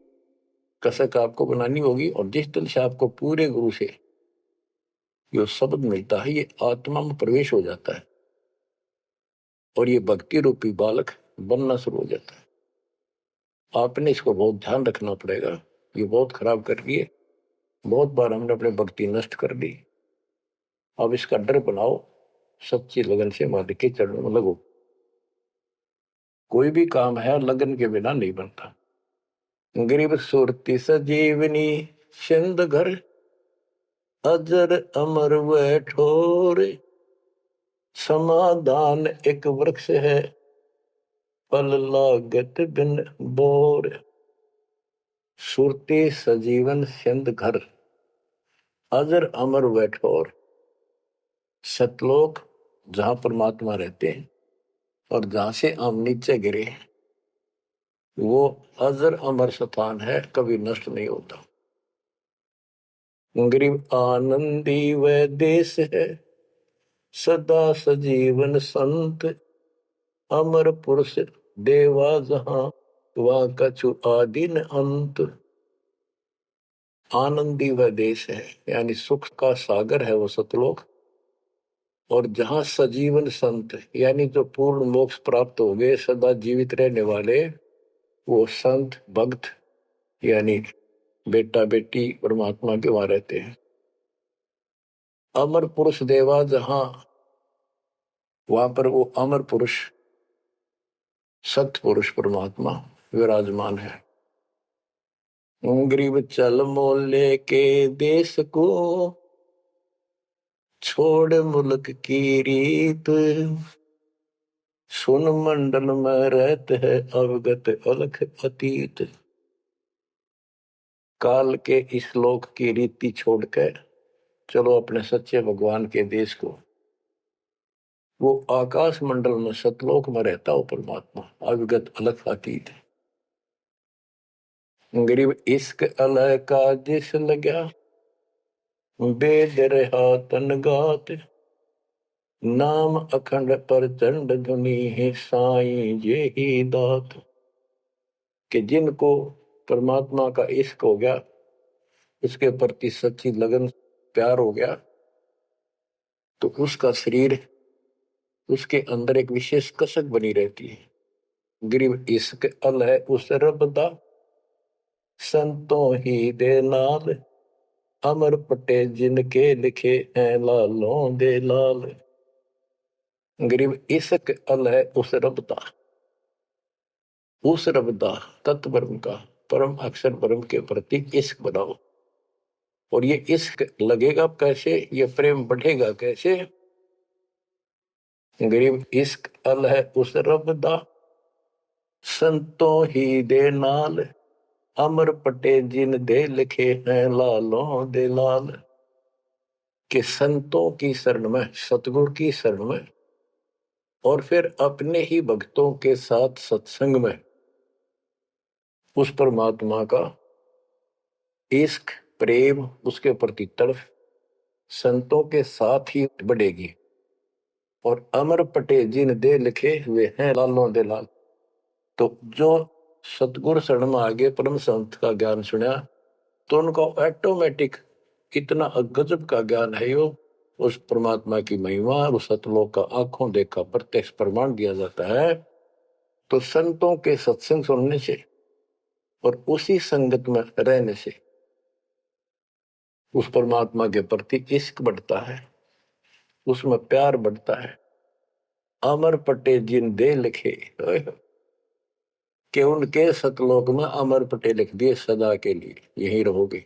कसक आपको बनानी होगी। और जिस दिल से आपको पूरे गुरु से जो शब्द मिलता है, ये आत्मा में प्रवेश हो जाता है और ये भक्ति रूपी बालक बनना शुरू हो जाता है। आपने इसको बहुत ध्यान रखना पड़ेगा। ये बहुत खराब कर रही है, बहुत बार हमने अपने भक्ति नष्ट कर दी। अब इसका डर बनाओ, सच्ची लगन से मालिक के चरणों में लगो। कोई भी काम है लगन के बिना नहीं बनता। गरीब सुरती सजीवनी सिंध घर, अजर अमर व ठोर, समाधान एक वृक्ष है, फल लागत बिन बोर। सुरती सजीवन सिंध घर, अजर अमर व ठोर। सतलोक जहां परमात्मा रहते हैं और जहां से हम नीचे गिरे, वो अजर अमर स्थान है, कभी नष्ट नहीं होता। गरीब आनंदी व देश है, सदा सजीवन संत, अमर पुरुष देवा जहां, वहां कछु आदि न अंत। आनंदी व देश है, यानी सुख का सागर है वो सतलोक। और जहां सजीवन संत, यानी जो पूर्ण मोक्ष प्राप्त हो गए, सदा जीवित रहने वाले, वो संत भक्त यानी बेटा बेटी परमात्मा के वहां रहते हैं। अमर पुरुष देवा जहां, वहां पर वो अमर पुरुष सत्य पुरुष परमात्मा विराजमान है। गरीब चल मोले के देश को, छोड़ मुल्क की रीत, सुन मंडल में रहत है अवगत अलख अतीत। काल के इस लोक की रीति छोड़कर चलो अपने सच्चे भगवान के देश को। वो आकाश मंडल में सतलोक में रहता हो परमात्मा, अविगत अलग अतीत। गरीब इश्क अलह का जिस लगा, वेद रहा तन गात, नाम अखंड पर चंड धुनी है साईं ये ही दात। कि जिनको परमात्मा का इश्क हो गया, उसके प्रति सच्ची लगन प्यार हो गया, तो उसका शरीर, उसके अंदर एक विशेष कसक बनी रहती है। गरीब इश्क अल है उस रब दा, संतों ही दे नाल, अमर पटे जिनके लिखे हैं लालों दे लाल। गरीब इश्क अल है उस रब दा, उस रब दा तत्व ब्रह्म का, परम अक्षर ब्रह्म के प्रति इश्क बनाओ। और ये इश्क लगेगा कैसे, ये प्रेम बढ़ेगा कैसे। गरीब इश्क अल है उस रब दा, संतों ही दे नाल, अमर पटे जिन दे लिखे हैं लालों दे लाल। कि संतों की शरण में, सतगुरु की शरण में, और फिर अपने ही भक्तों के साथ सत्संग में उस परमात्मा का इश्क प्रेम, उसके प्रति तड़फ संतों के साथ ही बढ़ेगी। और अमर पटे जिन दे लिखे हुए हैं लालों दे लाल। तो जो सतगुरु शरण में आगे परम संत का ज्ञान सुना, तो उनको ऑटोमेटिक इतना गजब का ज्ञान है, यो उस परमात्मा की महिमा, उस सतलोक का आंखों देखा प्रत्यक्ष प्रमाण दिया जाता है। तो संतों के सत्संग सुनने से और उसी संगत में रहने से उस परमात्मा के प्रति इश्क बढ़ता है, उसमें प्यार बढ़ता है। अमर पटे जिन दे लिखे, कि उनके सतलोक में अमर पटे लिख दिए सदा के लिए, यही रहोगे।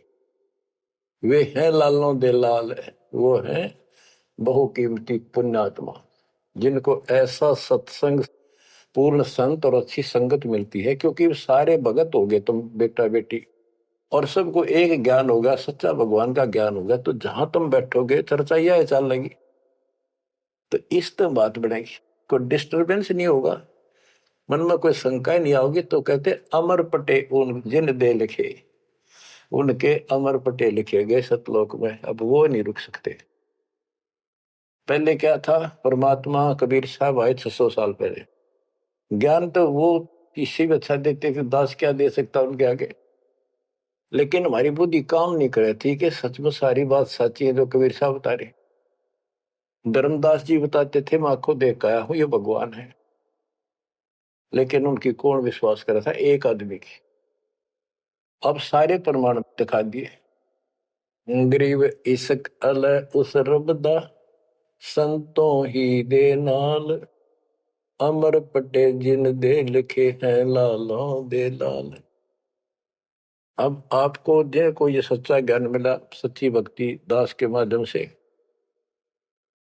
वे हैं लालों दे लाल, वो हैं बहुकीमती पुण्यात्मा, जिनको ऐसा सत्संग, पूर्ण संत और अच्छी संगत मिलती है। क्योंकि सारे भगत हो गए तुम बेटा बेटी, और सबको एक ज्ञान होगा, सच्चा भगवान का ज्ञान होगा, तो जहां तुम बैठोगे चर्चा यह चल लगी, तो इस तो बात बनेगी, कोई डिस्टर्बेंस नहीं होगा, मन में कोई शंका नहीं आओगी। तो कहते अमर पटे उन जिन दे लिखे, उनके अमर पटे लिखे गए सतलोक में, अब वो नहीं रुक सकते। पहले क्या था, परमात्मा कबीर साहब आए 600 साल पहले, ज्ञान तो वो किसी भी अच्छा देते थे, दास क्या दे सकता उनके आगे। लेकिन हमारी बुद्धि काम नहीं करे थी कि सच में सारी बात सच्ची है जो कबीर साहब बता रहे। धर्मदास जी बताते थे, मैं आंखों देख आया हूं ये भगवान है, लेकिन उनकी कौन विश्वास करा था, एक आदमी की। अब सारे प्रमाण दिखा दिए। गरीब इश्क अल उस रब दा, संतों ही दे नाल, अमर पटे जिन दे लिखे हैं लालों दे लाल। अब आपको जो ये सच्चा ज्ञान मिला, सच्ची भक्ति दास के माध्यम से,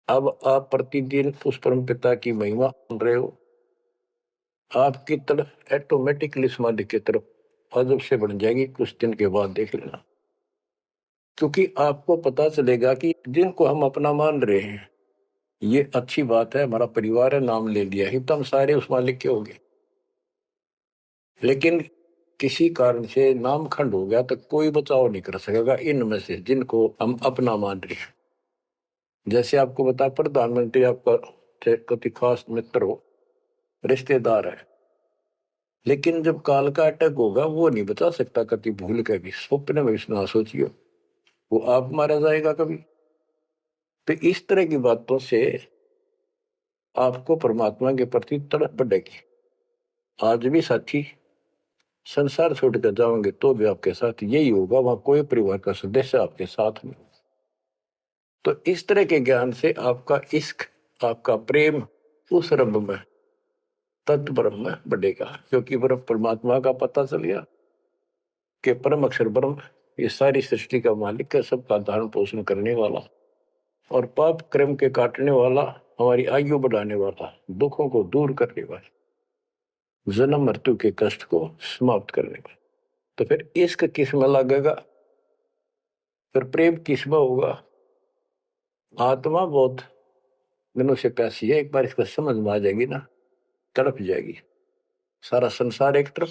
अब आप प्रतिदिन उस परम पिता की महिमा सुन रहे हो, आपकी तरफ ऑटोमेटिकली समाधि की तरफ अजब से बढ़ जाएगी। कुछ दिन के बाद देख लेना, क्योंकि आपको पता चलेगा कि जिनको हम अपना मान रहे हैं, ये अच्छी बात है, हमारा परिवार है, नाम ले लिया ही तो हम सारे उस मालिक के हो गए। लेकिन किसी कारण से नाम खंड हो गया तो कोई बचाव नहीं कर सकेगा इनमें से जिनको हम अपना मान रहे हैं। जैसे आपको बता, प्रधानमंत्री आपका कति खास मित्र हो, रिश्तेदार है, लेकिन जब काल का अटैक होगा वो नहीं बचा सकता कति भूल के भी, स्वप्न में भी ना सोचियो, वो आप मारा जाएगा कभी। तो इस तरह की बातों से आपको परमात्मा के प्रति तड़प बढ़ेगी। आज भी साथी संसार छोड़कर जाओगे तो भी आपके साथ यही होगा, वहां कोई परिवार का सदस्य आपके साथ नहीं। तो इस तरह के ज्ञान से आपका इश्क, आपका प्रेम उस रब में, तत्व ब्रह्म में बढ़ेगा, क्योंकि ब्रह्म परमात्मा का पता चल गया कि परम अक्षर ब्रह्म ये सारी सृष्टि का मालिक है, सबका धारण पोषण करने वाला और पाप कर्म के काटने वाला, हमारी आयु बढ़ाने वाला, दुखों को दूर करने वाला, जन्म मृत्यु के कष्ट को समाप्त करने वाला। तो फिर इश्क किसमें लगेगा, फिर प्रेम किसमें होगा। आत्मा बहुत दिनों से प्यासी है, एक बार इसको समझ में आ जाएगी ना, तड़प जाएगी। सारा संसार एक तरफ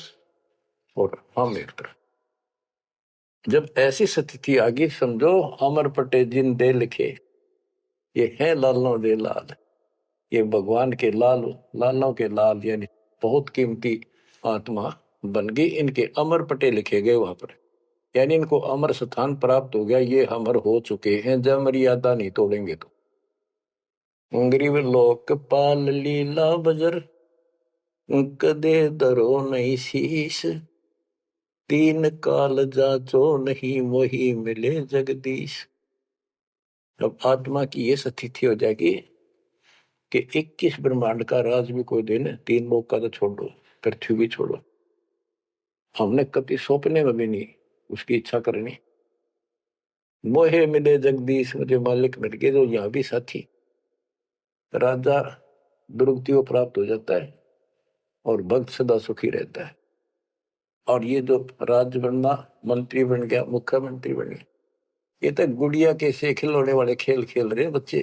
और हम एक तरफ। जब ऐसी स्थिति आ गई, समझो अमर पटे जिन दे लिखे, ये है लालों दे लाल, ये भगवान के लाल, लालों के लाल, यानी बहुत कीमती आत्मा बन गई, इनके अमर पटे लिखे गए वहां पर, यानी इनको अमर स्थान प्राप्त हो गया, ये अमर हो चुके हैं, जब मर्यादा नहीं तोड़ेंगे तो। गरीब लोकपाल लीला बजर, कदे दरो नहीं शीश, तीन काल जाचो नहीं वही मिले जगदीश। अब आत्मा की ये स्थिति हो जाएगी कि 21 ब्रह्मांड का राज भी कोई देने, तीन लोग का तो छोड़ो, पृथ्वी भी छोड़ो, हमने कभी सौंपने में भी नहीं उसकी इच्छा करनी। मोहे मिले जगदीश, मुझे मालिक मिल गए, जो यहाँ भी साथी, राजा दुर्गति को प्राप्त हो जाता है और भक्त सदा सुखी रहता है। और ये जो राज बनना, मंत्री बन गया, मुख्यमंत्री बन गया, ये तो गुड़िया के से खिलौने वाले खेल खेल रहे बच्चे।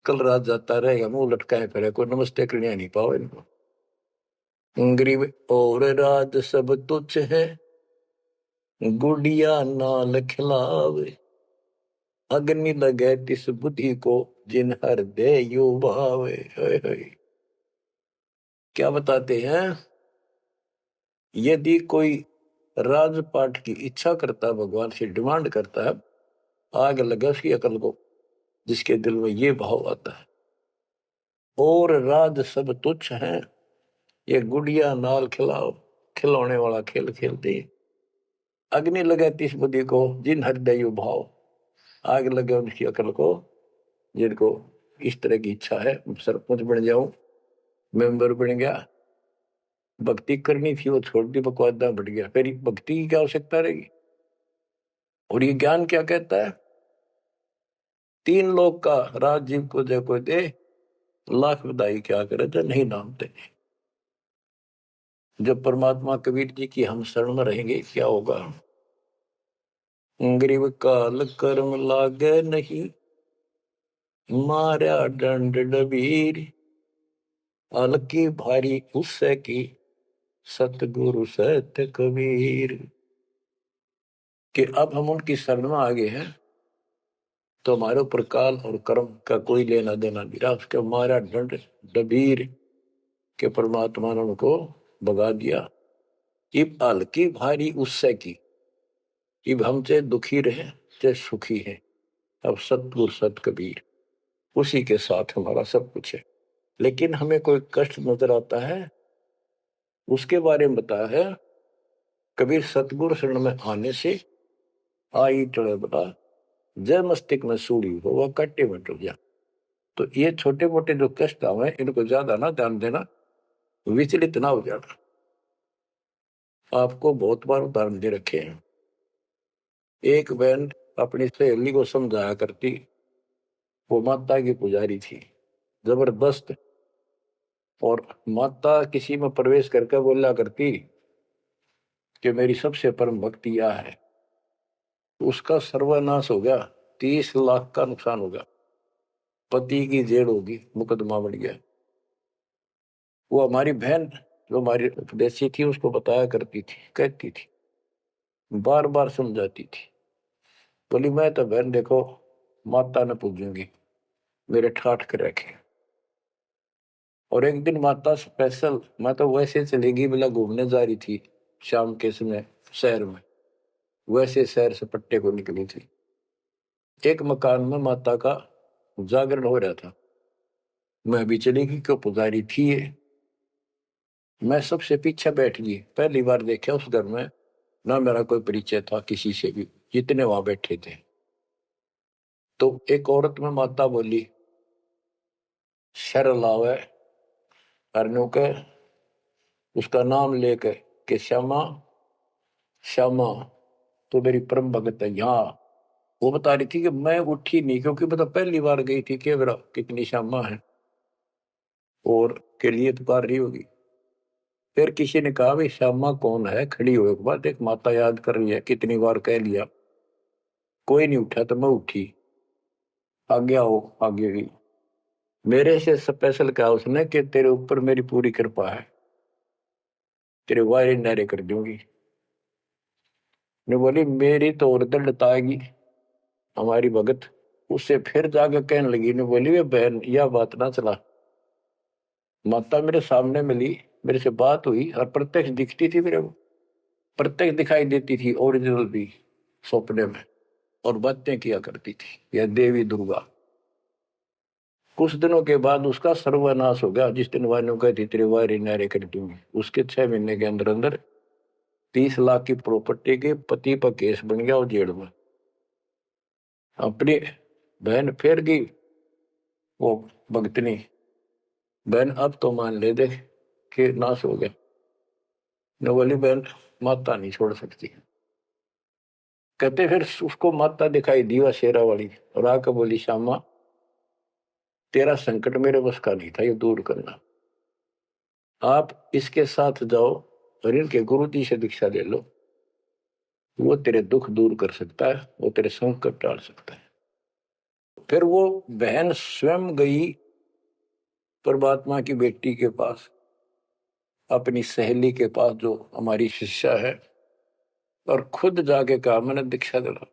कल रात जाता रहेगा, मुंह लटकाए फिरे, कोई नमस्ते करने नहीं पाओ इनको। गरीब और राज सब तुच्छ है, गुड़िया नाल खिलावे, अग्नि लगे तिस बुद्धि को, जिन हृदय यू भावे। क्या बताते हैं, यदि कोई राजपाट की इच्छा करता है, भगवान से डिमांड करता है, आग लगा उसकी अकल को, जिसके दिल में ये भाव आता है, और राज सब तुच्छ हैं, ये गुड़िया नाल खिलाओ, खिलौने वाला खेल खेलते। अग्नि लगे तिस बुद्धि को, जिन हृदय यू भाव, आग लगे उनकी अकल को, जिनको इस तरह की इच्छा है, सरपंच बन जाऊं, मेंबर बन गया, भक्ति करनी थी वो छोड़ दी, बकवादा बढ़ गया, फिर भक्ति की क्या आवश्यकता रहेगी। और ये ज्ञान क्या कहता है, तीन लोग का राजीव को जय कोई दे, लाख बधाई क्या करे तो नहीं नामते। जब परमात्मा कबीर जी की हम शरण में रहेंगे, क्या होगा, गरीब काल कर्म लागे नहीं, मारा दंड डबीर, अलकी भारी उससे की, सतगुरु सत्य कबीर। कि अब हम उनकी शरण में आ गए हैं, तो हमारे ऊपर काल और कर्म का कोई लेना देना नहीं रहा, उसके मारा दंड डबीर के परमात्मा ने उनको भगा दिया। इब हल्की भारी उससे की, इब हम चाहे दुखी रहे चाहे सुखी है, अब सतगुरु सत कबीर, उसी के साथ हमारा सब कुछ है। लेकिन हमें कोई कष्ट नजर आता है, उसके बारे में बताया है कबीर, सतगुरु शरण में आने से आई टड़े बता, जय मस्तिष्क में सूड़ी हो वह कट्टे में टूट जा। तो ये छोटे मोटे जो कष्ट आवे, इनको ज्यादा ना ध्यान देना, विचलित ना हो जाना। आपको बहुत बार उदाहरण दे रखे हैं। एक बहन अपनी सहेली को समझाया करती, वो माता की पुजारी थी जबरदस्त, और माता किसी में प्रवेश करके बोला करती कि मेरी सबसे परम भक्ति यह है, उसका सर्वनाश हो गया, 30 लाख का नुकसान होगा, पति की जेल होगी, मुकदमा बढ़ गया। वो हमारी बहन जो हमारी उपदेशी थी उसको बताया करती थी, कहती थी, बार बार समझाती थी, बोली मैं तो बहन देखो माता ने पूजूंगी, मेरे ठाठ कर रखे। और एक दिन माता स्पेशल, मैं तो वैसे चलेगी बिला घूमने जा रही थी शाम के समय शहर में, वैसे शहर से पट्टे को निकली थी। एक मकान में माता का जागरण हो रहा था, मैं भी चलेगी क्यों, पुजारी थी ये। मैं सबसे पीछे बैठ गई, पहली बार देखा उस घर में, ना मेरा कोई परिचय था किसी से भी, जितने वहां बैठे थे। तो एक औरत में माता बोली, शर लावे अर्नु के उसका नाम लेके कि श्यामा श्यामा तो मेरी परम भगत है यहाँ। वो बता रही थी कि मैं उठी नहीं क्योंकि बता पहली बार गई थी कि मेरा कितनी श्यामा है और के लिए पुकार रही होगी। फिर किसी ने कहा भाई श्यामा कौन है, खड़ी हुए के बाद एक माता याद कर रही है, कितनी बार कह लिया, कोई नहीं उठा तो मैं उठी, आगे आओ, आगे गई। मेरे से स्पेशल कहा उसने कि तेरे ऊपर मेरी पूरी कृपा है, तेरे वायरे नारे कर दूंगी। ने बोली मेरी तो और दंडताएगी हमारी भगत। उससे फिर जाकर कहने लगी, ने बोली वे बहन यह बात ना चला, माता मेरे सामने मिली, मेरे से बात हुई और प्रत्यक्ष दिखती थी, मेरे को प्रत्यक्ष दिखाई देती थी, ओरिजिनल भी सपने में, और बातें किया करती थी यह देवी दुर्गा। कुछ दिनों के बाद उसका सर्वनाश हो गया। जिस दिन वायु कहती तेरे वायरे नारे कर दूंगी, उसके 6 महीने के अंदर अंदर 30 लाख की प्रॉपर्टी के पति पर केस बन गया और जेल में। अपनी बहन फेर गई वो भगतनी, बहन अब तो मान ले दे कि नाश हो गया। न बोली बहन माता नहीं छोड़ सकती। कहते फिर उसको माता दिखाई दी वह शेरा वाली, और आकर बोली श्यामा तेरा संकट मेरे बस का नहीं था ये दूर करना, आप इसके साथ जाओ और इनके गुरु जी से दीक्षा ले लो, वो तेरे दुख दूर कर सकता है, वो तेरे संकट टाल सकता है। फिर वो बहन स्वयं गई परमात्मा की बेटी के पास, अपनी सहेली के पास जो हमारी शिष्या है, और खुद जाके कहा मैंने दीक्षा दिला।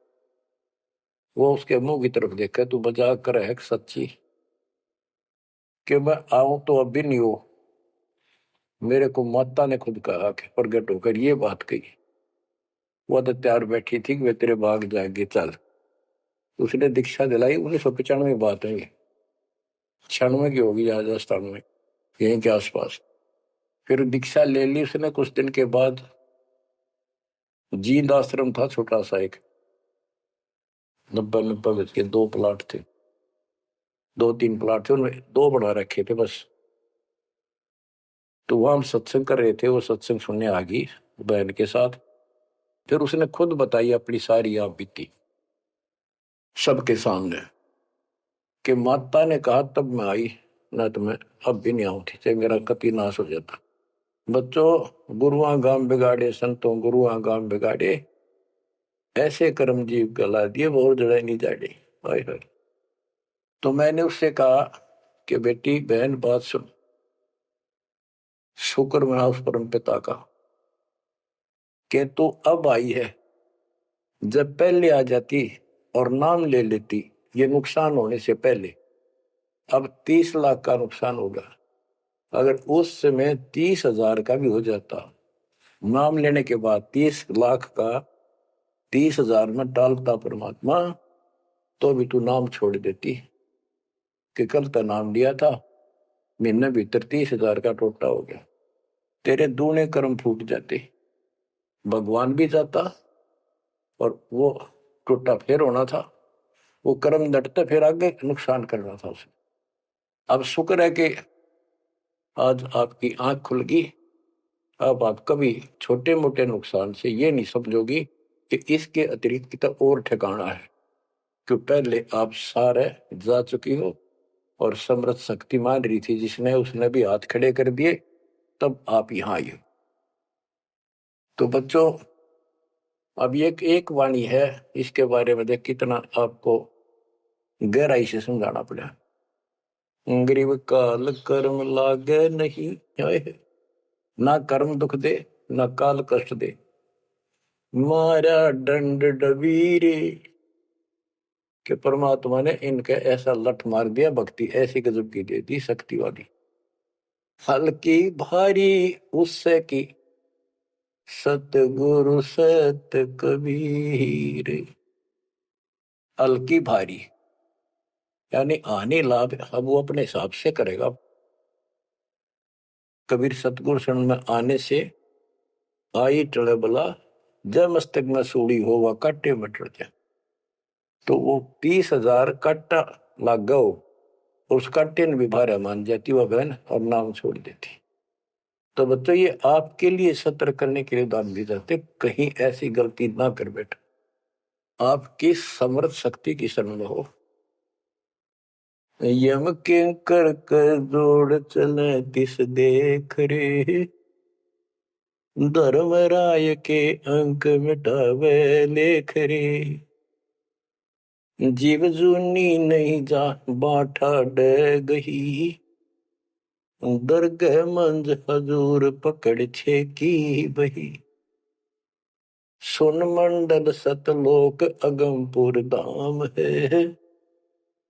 वो उसके मुंह की तरफ देखा, तू मजाक कर है सच्ची कि मैं आऊं तो अब भी नहीं हो, मेरे को माता ने खुद कहा कि प्रगट होकर ये बात कही। वो तो तैयार बैठी थी कि वे तेरे भाग जाएंगे चल। उसने दीक्षा दिलाई 1995 बात है, 96 की होगी या 97 यहीं के आसपास। फिर दीक्षा ले ली उसने। कुछ दिन के बाद जींद आश्रम था छोटा सा एक, 90 गज के 2 प्लाट थे, 2-3 प्लाट थे, उनमें 2 बना रखे थे बस। तो वहां हम सत्संग कर रहे थे, वो सत्संग सुनने आ गई बहन के साथ। फिर उसने खुद बताई अपनी सारी आप बीती सबके सामने कि माता ने कहा तब मैं आई, ना तो मैं अब भी नहीं आऊंगी, चाहे मेरा कति नाश हो जाता। बच्चों गुरुआ गांव बिगाड़े संतों गुरुआ गांव बिगाड़े, ऐसे कर्म जीव गला दिए वो जड़े नहीं जाड़े। हाय हाय। तो मैंने उससे कहा कि बेटी बहन बात सुन, शुक्र मना उस परम पिता का कि तू अब आई है, जब पहले आ जाती और नाम ले लेती ये नुकसान होने से पहले, अब 30 लाख का नुकसान होगा। अगर उस समय 30,000 का भी हो जाता, नाम लेने के बाद 30 लाख का 30,000 में डालता परमात्मा, तो भी तू नाम छोड़ देती कि कल तो नाम लिया था, महीने भीतर 30,000 का टोटा हो गया, तेरे दूने कर्म फूट जाते, भगवान भी जाता और वो टोटा फिर होना था, वो कर्म डटते फिर आगे नुकसान करना था उसे। अब शुक्र है कि आज आपकी आंख खुल गई। अब आप कभी छोटे मोटे नुकसान से ये नहीं समझोगी कि इसके अतिरिक्त कितना और ठिकाना है, कि पहले आप सारे जा चुकी हो और समृद्ध शक्ति मान रही थी जिसने, उसने भी हाथ खड़े कर दिए, तब आप यहां आई हो। तो बच्चों अब ये एक वाणी है, इसके बारे में देख कितना आपको गहराई से समझाना पड़ा। गरीब काल कर्म लागे नहीं, ना कर्म दुख दे ना काल कष्ट दे, मारा दंड डबीरे। कि परमात्मा ने इनके ऐसा लठ मार दिया, भक्ति ऐसी गजब की दे दी शक्ति वाली। हल्की भारी उससे की सतगुरु सत कबीर। हल्की भारी यानी आने लाभ अब वो अपने हिसाब से करेगा। कबीर सतगुरु शरण में आने से आई टले बला, जब मस्तक में सूड़ी हो वह काटे में टल जाए। तो वो 30,000 काटा लाग गो उसका टिन भी भारा मान जाती वह बहन और नाम छोड़ देती। तो बच्चों ये आपके लिए सतर्क करने के लिए दान दी जाते, कहीं ऐसी गलती ना कर बेटा, आपकी समर्थ शक्ति की शरण में हो। यम के कर कर जोड़ चले तिस देख रे, धर्मराय के अंक मिटावे लेख रे, जीव जूनी नहीं जा बाठा डे गही, दरगह मंज हजूर पकड़ छे की बही, सुन मंडल सतलोक अगमपुर धाम है,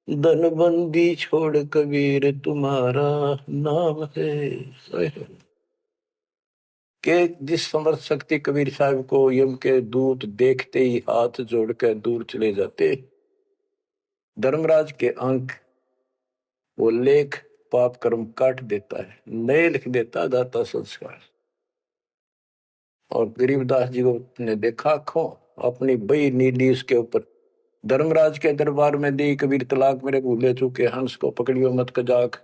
धनबंदी छोड़ कबीर तुम्हारा नाम है। के जिस समर्थ शक्ति कबीर साहब को यम के दूत देखते ही हाथ जोड़कर दूर चले जाते, धर्मराज के अंक वो लेख पाप कर्म काट देता है, नए लिख देता दाता संस्कार। और गरीबदास जी को ने देखा खो अपनी बई नीली उसके ऊपर, धर्मराज के दरबार में दी कबीर तलाक मेरे भूले चूके, हंस को पकड़ियो मत कजाक,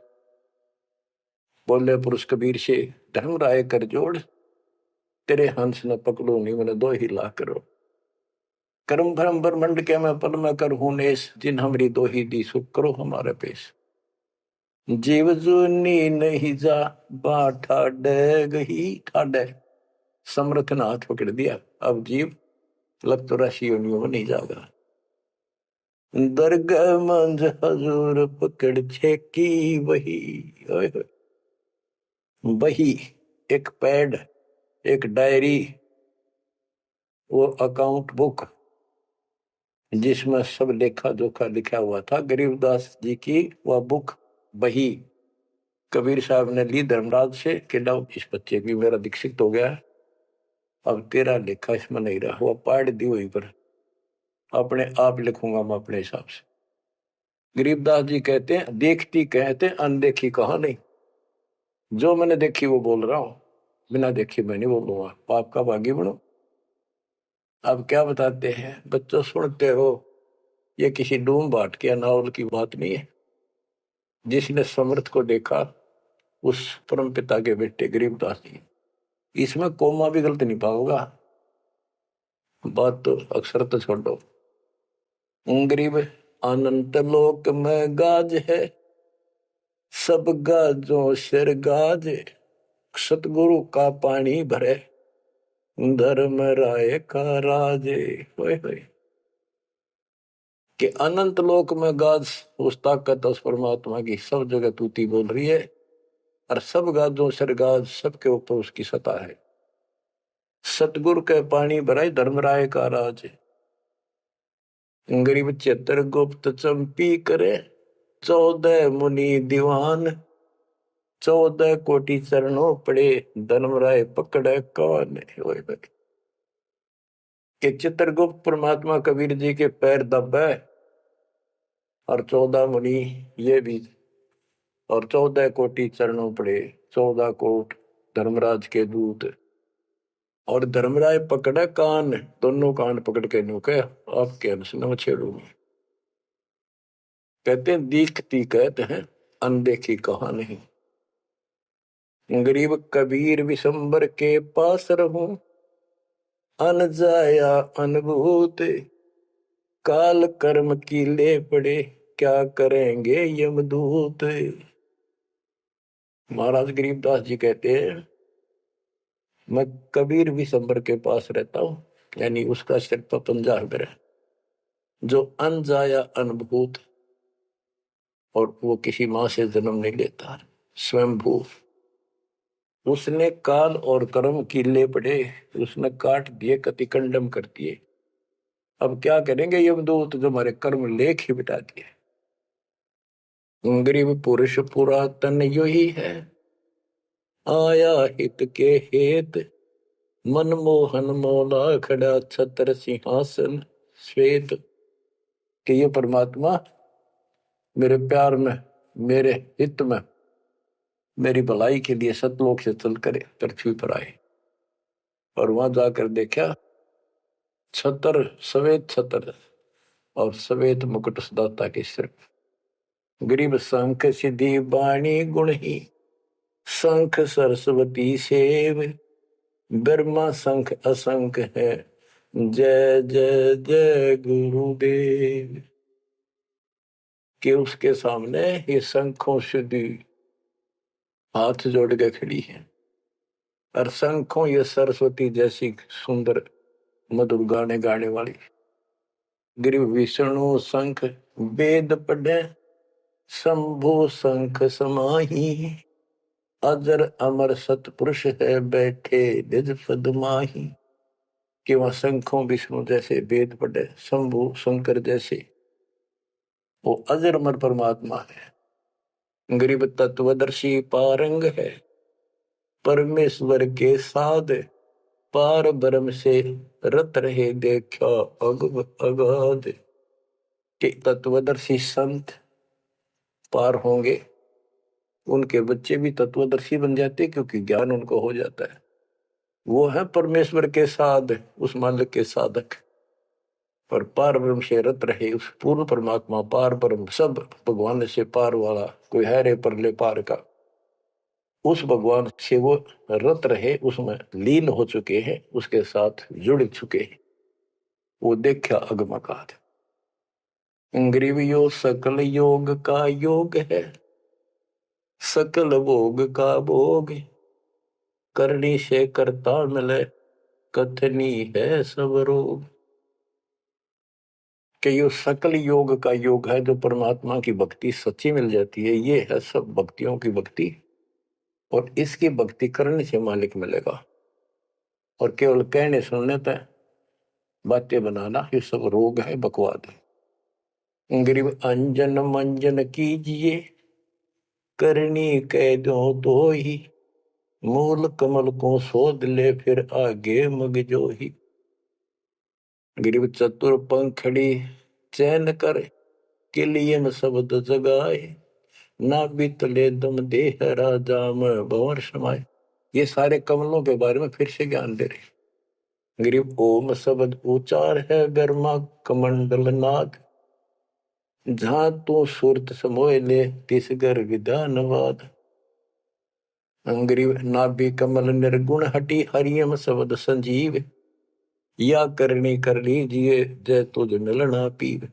बोले पुरुष कबीर से धर्मराय कर जोड़, तेरे हंस न पकड़ो नहीं मैंने 2 ही लाख करो, कर्म भरम ब्रह्मंड के मैं पल में कर हूं नेस, जिन हमरी 2 ही दी सुख करो हमारे पेश, जीव जूनी नहीं जा बाठा डे गही, ठाडे समर्थ ने हाथ पकड़ दिया, अब जीव लग तो राशि योनियों में नहीं जाएगा, दरगाह मंज हजूर पकड़ छे की वही, वही एक पैड, एक डायरी, वो अकाउंट बुक जिसमें सब लेखा जोखा लिखा हुआ था, गरीबदास जी की वह बुक बही कबीर साहब ने ली धर्मराज से कि लो इस बच्चे की मेरा दीक्षित हो गया, अब तेरा लेखा इसमें नहीं रहा, वो पाड़ दी वहीं पर, अपने आप लिखूंगा मैं अपने हिसाब से। गरीबदास जी कहते हैं देखती कहते अनदेखी कहा नहीं, जो मैंने देखी वो बोल रहा हूं, बिना देखी मैं नहीं बोलूंगा, पाप का भागी बनो। अब क्या बताते हैं बच्चों, सुनते हो, ये किसी डूम बाट के नावल की बात नहीं है, जिसने समर्थ को देखा उस परम पिता के बेटे गरीबदास जी, इसमें कोमा भी गलत नहीं पाओगा, बात तो अक्सर तो छोड़ दो। गरीब अनंत लोक में गाज है, सब गाजों सिर गाज, सतगुरु का पानी भरे, धर्म राय का राजे, होए होए कि अनंत लोक में गाज उस ताकत उस परमात्मा की सब जगह तूती बोल रही है, और सब गाजों सिर गाज सबके ऊपर उसकी सत्ता है, सतगुरु के पानी भराए धर्मराय का राज, गरीब चित्र गुप्त चंपी करे, 14 मुनि दीवान, 14 कोटि चरणों पड़े, धर्मराय पकड़े कौन, कि चित्रगुप्त परमात्मा कबीर जी के पैर दबे, और 14 मुनि ये भी, और 14 कोटि चरणों पड़े, 14 कोट धर्मराज के दूत, और धर्मराय पकड़े कान, दोनों कान पकड़ के नुके आपके अंश न छेड़ूंगी। कहते हैं दीखती कहते हैं अनदेखी कहा नहीं, गरीब कबीर विशंबर के पास रहूं, अन जाया अनुभूत, काल कर्म की ले पड़े, क्या करेंगे यमदूत। महाराज गरीबदास जी कहते हैं मैं कबीर विशंबर के पास रहता हूं, यानी उसका सिर पर पंजा है मेरा, जो अनजाया अनुभूत, और वो किसी माँ से जन्म नहीं लेता, स्वयंभू, उसने काल और कर्म की ले पड़े, उसने काट दिए, कतिकंडम कर दिए, अब क्या करेंगे यमदूत, जो हमारे कर्म लेख ही बिटा दिए। गरीब पुरुष पुरातन यो ही है, आया हित के हेत, मनमोहन मौला खड़ा छत्र सिंहासन श्वेत, कि ये परमात्मा मेरे प्यार में, मेरे हित में, मेरी भलाई के लिए सतलोक से चल कर पृथ्वी पर आए, और वहां जाकर देखा छतर, सवेत छतर और सवेत मुकुट सदाता के सिर, गरीब शंख सिद्धि बाणी गुण ही, शंख सरस्वती सेव, ब्रह्मा शंख असंख है, जय जय जय गुरुदेव। कि उसके सामने ये शंखों सिद्धि हाथ जोड़ के खड़ी है, और शंखों ये सरस्वती जैसी सुंदर मधुर गाने गाने वाली। गिरि विष्णु शंख वेद पढ़े, शंभु शंख समाही, अजर अमर सतपुरुष है बैठे निज पद माही। कि वह शंखों विष्णु जैसे वेद पढ़े, शंभु शंकर जैसे वो अजर अमर परमात्मा है। गरीब तत्वदर्शी पारंग है, परमेश्वर के साध, पार ब्रह्म से रत रहे देखा अगाध। के तत्वदर्शी संत पार होंगे, उनके बच्चे भी तत्वदर्शी बन जाते क्योंकि ज्ञान उनको हो जाता है। वो है परमेश्वर के साध, उस मालिक के साधक, पर पार ब्रह्म से रत रहे उस पूर्ण परमात्मा पार ब्रह्म सब भगवान से पार वाला, कोई है रे परले पार का, उस भगवान से वो रत रहे, उसमें लीन हो चुके हैं, उसके साथ जुड़ चुके हैं। वो देखा अगमकाद। ग्रीवियो सकल योग का योग है, सकल भोग का भोग, करनी से करता मिले, कथनी है सब रोग। कि यो सकल योग का योग है, जो परमात्मा की भक्ति सच्ची मिल जाती है, ये है सब भक्तियों की भक्ति, और इसकी भक्ति करने से मालिक मिलेगा। और केवल कहने सुनने तक बातें बनाना ये सब रोग है, बकवाद है। गरीब अंजन मंजन कीजिए, करनी कह दो तो ही, मूल कमल को शोध ले फिर आगे मग जो ही। गरीब चतुर पंखड़ी चैन कर, के लिए में शब्द जगाए, ना बीतले दम देह राजा में भंवर समाये। ये सारे कमलों के बारे में फिर से ज्ञान दे रहे। गरीब ओम शब्द उचार है, गर्मा कमंडल नाद, जहां तू सुरत समोय ले तिस घर विधानवाद। गरीब नाभि कमल निर्गुण हटी, हरियम शब्द संजीव, या करनी कर लीजिए जय तुझ मिलना पीव।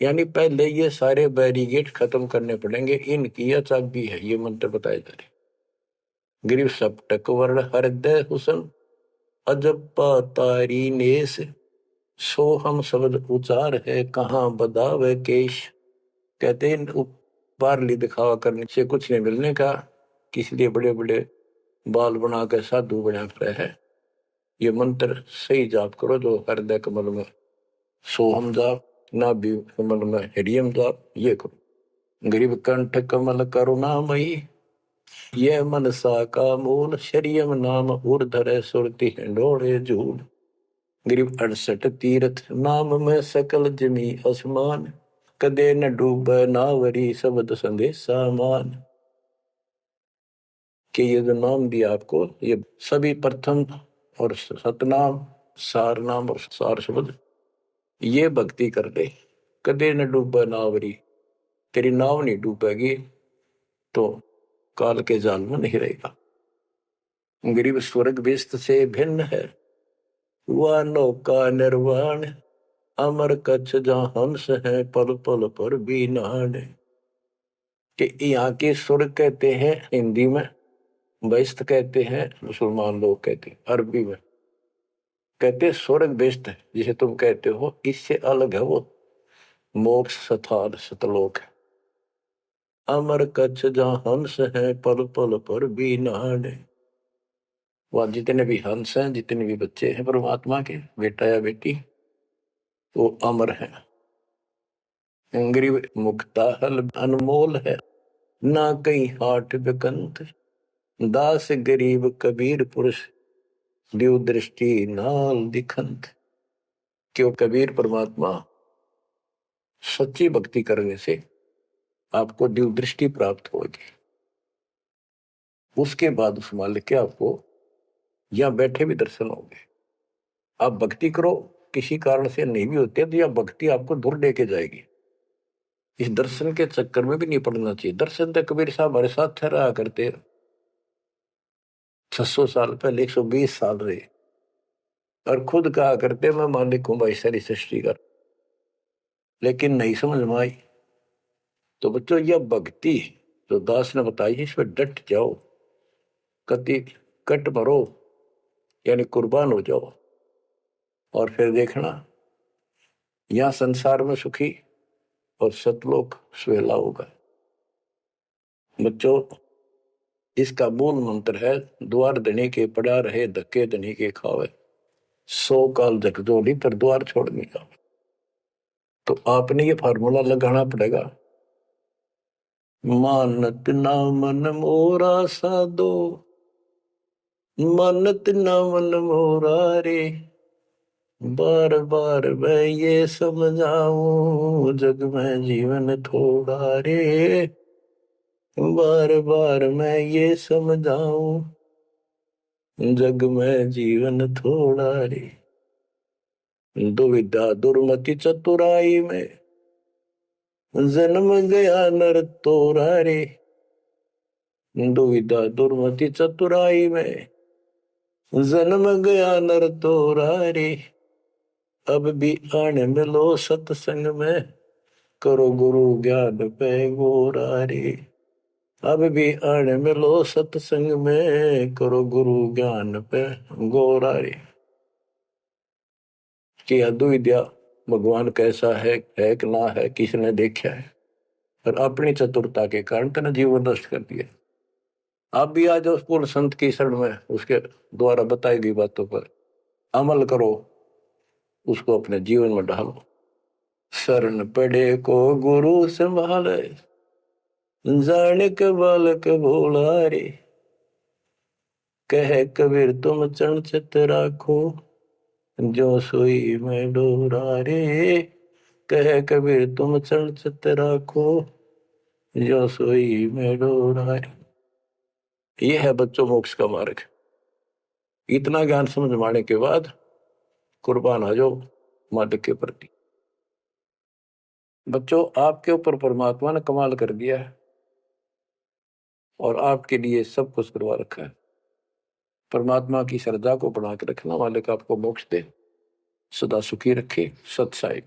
यानी पहले ये सारे बैरिगेट खत्म करने पड़ेंगे, इनकी यह चाबी है, ये मंत्र बताए जा रहे। गिरिव सप्तक वर्ण हृदय हुसन, अजप्पा तारी नेस, सो हम शब्द उचार है, कहाँ बदावे केश। कहते हैं बारली दिखावा करने से कुछ नहीं मिलने का, इसलिए बड़े बड़े बाल बना कर साधु बना रहे है। ये मंत्र सही जाप करो, जो हृदय कमल में सोहम जाप, नाभि कमल में हरियम जाप, ये करो। गरीब कंठ कमल करुणामयी, ये मनसा का मूल, शरीयम नाम ऊर्धर सुरति हिंडोड़े झूल। गरीब 68 तीर्थ नाम में सकल जमी आसमान, कदे न डूब नावरी शब्द संदेशा मान। कि ये जो नाम दिया आपको, ये सभी प्रथम और सतनाम, सार नाम और सार शब्द, ये भक्ति कर ले, कदे न डूबे नावरी, तेरी नाव नहीं डूबेगी तो काल के जाल में नहीं रहेगा। गरीब स्वर्ग बेस्त से भिन्न है, वह नौका निर्वाण, अमर कच्छ जहां हंस है, पल पल पर भी नान। कि यहाँ के स्वर्ग कहते हैं हिंदी में, बेस्त कहते हैं मुसलमान लोग कहते हैं, अरबी में कहते स्वर्ग बेस्त है, जिसे तुम कहते हो, इससे अलग है वो मोक्ष स्थान सतलोक है। अमर कच्छ जहां हंस है, पल पल पर भी नान। वह जितने भी हंस हैं, जितने भी बच्चे हैं परमात्मा के, बेटा या बेटी, वो अमर है। गरीब मुक्ता हल अनमोल है, ना कहीं हाट बिकंत, दास गरीब कबीर पुरुष, दिव दृष्टि नाल दिखंत। क्यों कबीर परमात्मा सच्ची भक्ति करने से आपको दिव दृष्टि प्राप्त होगी। उसके बाद उस मालिक के आपको यहां बैठे भी दर्शन होंगे। आप भक्ति करो, किसी कारण से नहीं भी होते तो यह भक्ति आपको दूर लेके जाएगी। इस दर्शन के चक्कर में भी नहीं पड़ना चाहिए। दर्शन तो कबीर साहब हमारे साथ ठहरा करते 600 साल पहले, 120 साल रहे, और खुद कहा करते मैं मालिक हूं भाई सारी सृष्टि का। लेकिन नहीं समझ में आई। तो बच्चों यह भक्ति जो दास ने बताई इस पर डट जाओ, कति कट मरो, यानी कुर्बान हो जाओ, और फिर देखना यहां संसार में सुखी और सतलोक सुहेला होगा। बच्चों इसका मूल मंत्र है, द्वार धनी के पड़ा रहे, धक्के धनी के खावे, 100 काल झकझोली पर द्वार छोड़ने का। तो आपने ये फार्मूला लगाना पड़ेगा। मानत ना मन मोरा साधो, मानत ना मन मोरा रे, बार बार मैं ये समझाऊं, जग में जीवन थोड़ा रे, बार बार मैं ये समझाऊं, जग में जीवन थोड़ा रे। दुविधा दुर्मति चतुराई में, जन्म गया नर तोरा रे, दुविधा दुर्मति चतुराई में, जन्म गया नर तोरा रे, अब भी आने मिलो सत्संग में, करो गुरु ज्ञान पे गोरा रे, अब भी आने मिलो सत्संग में, करो गुरु ज्ञान पे गोरा रे। कि अद्विद्या भगवान कैसा है कि ना है, किसने देखा है, और अपनी चतुरता के कारण तेने जीवन नष्ट कर दिया। आप भी आज उस पूर्ण संत की शरण में उसके द्वारा बताई गई बातों पर अमल करो, उसको अपने जीवन में ढालो। शरण पड़े को गुरु संभाले, जाने के बालक भोला रे, कहे कबीर तुम चरण चित राखो, जो सोई में डोरा रे, कहे कबीर तुम चरण चित राखो, जो सोई में डोरा रे। ये है बच्चों मोक्ष का मार्ग। इतना ज्ञान समझ माने के बाद कुर्बान हो जाओ मालिक के प्रति। बच्चों आपके ऊपर परमात्मा ने कमाल कर दिया है और आपके लिए सब कुछ करवा रखा है। परमात्मा की श्रद्धा को बढ़ा के रखना, मालिक आपको मोक्ष दे, सदा सुखी रखे। सत साई।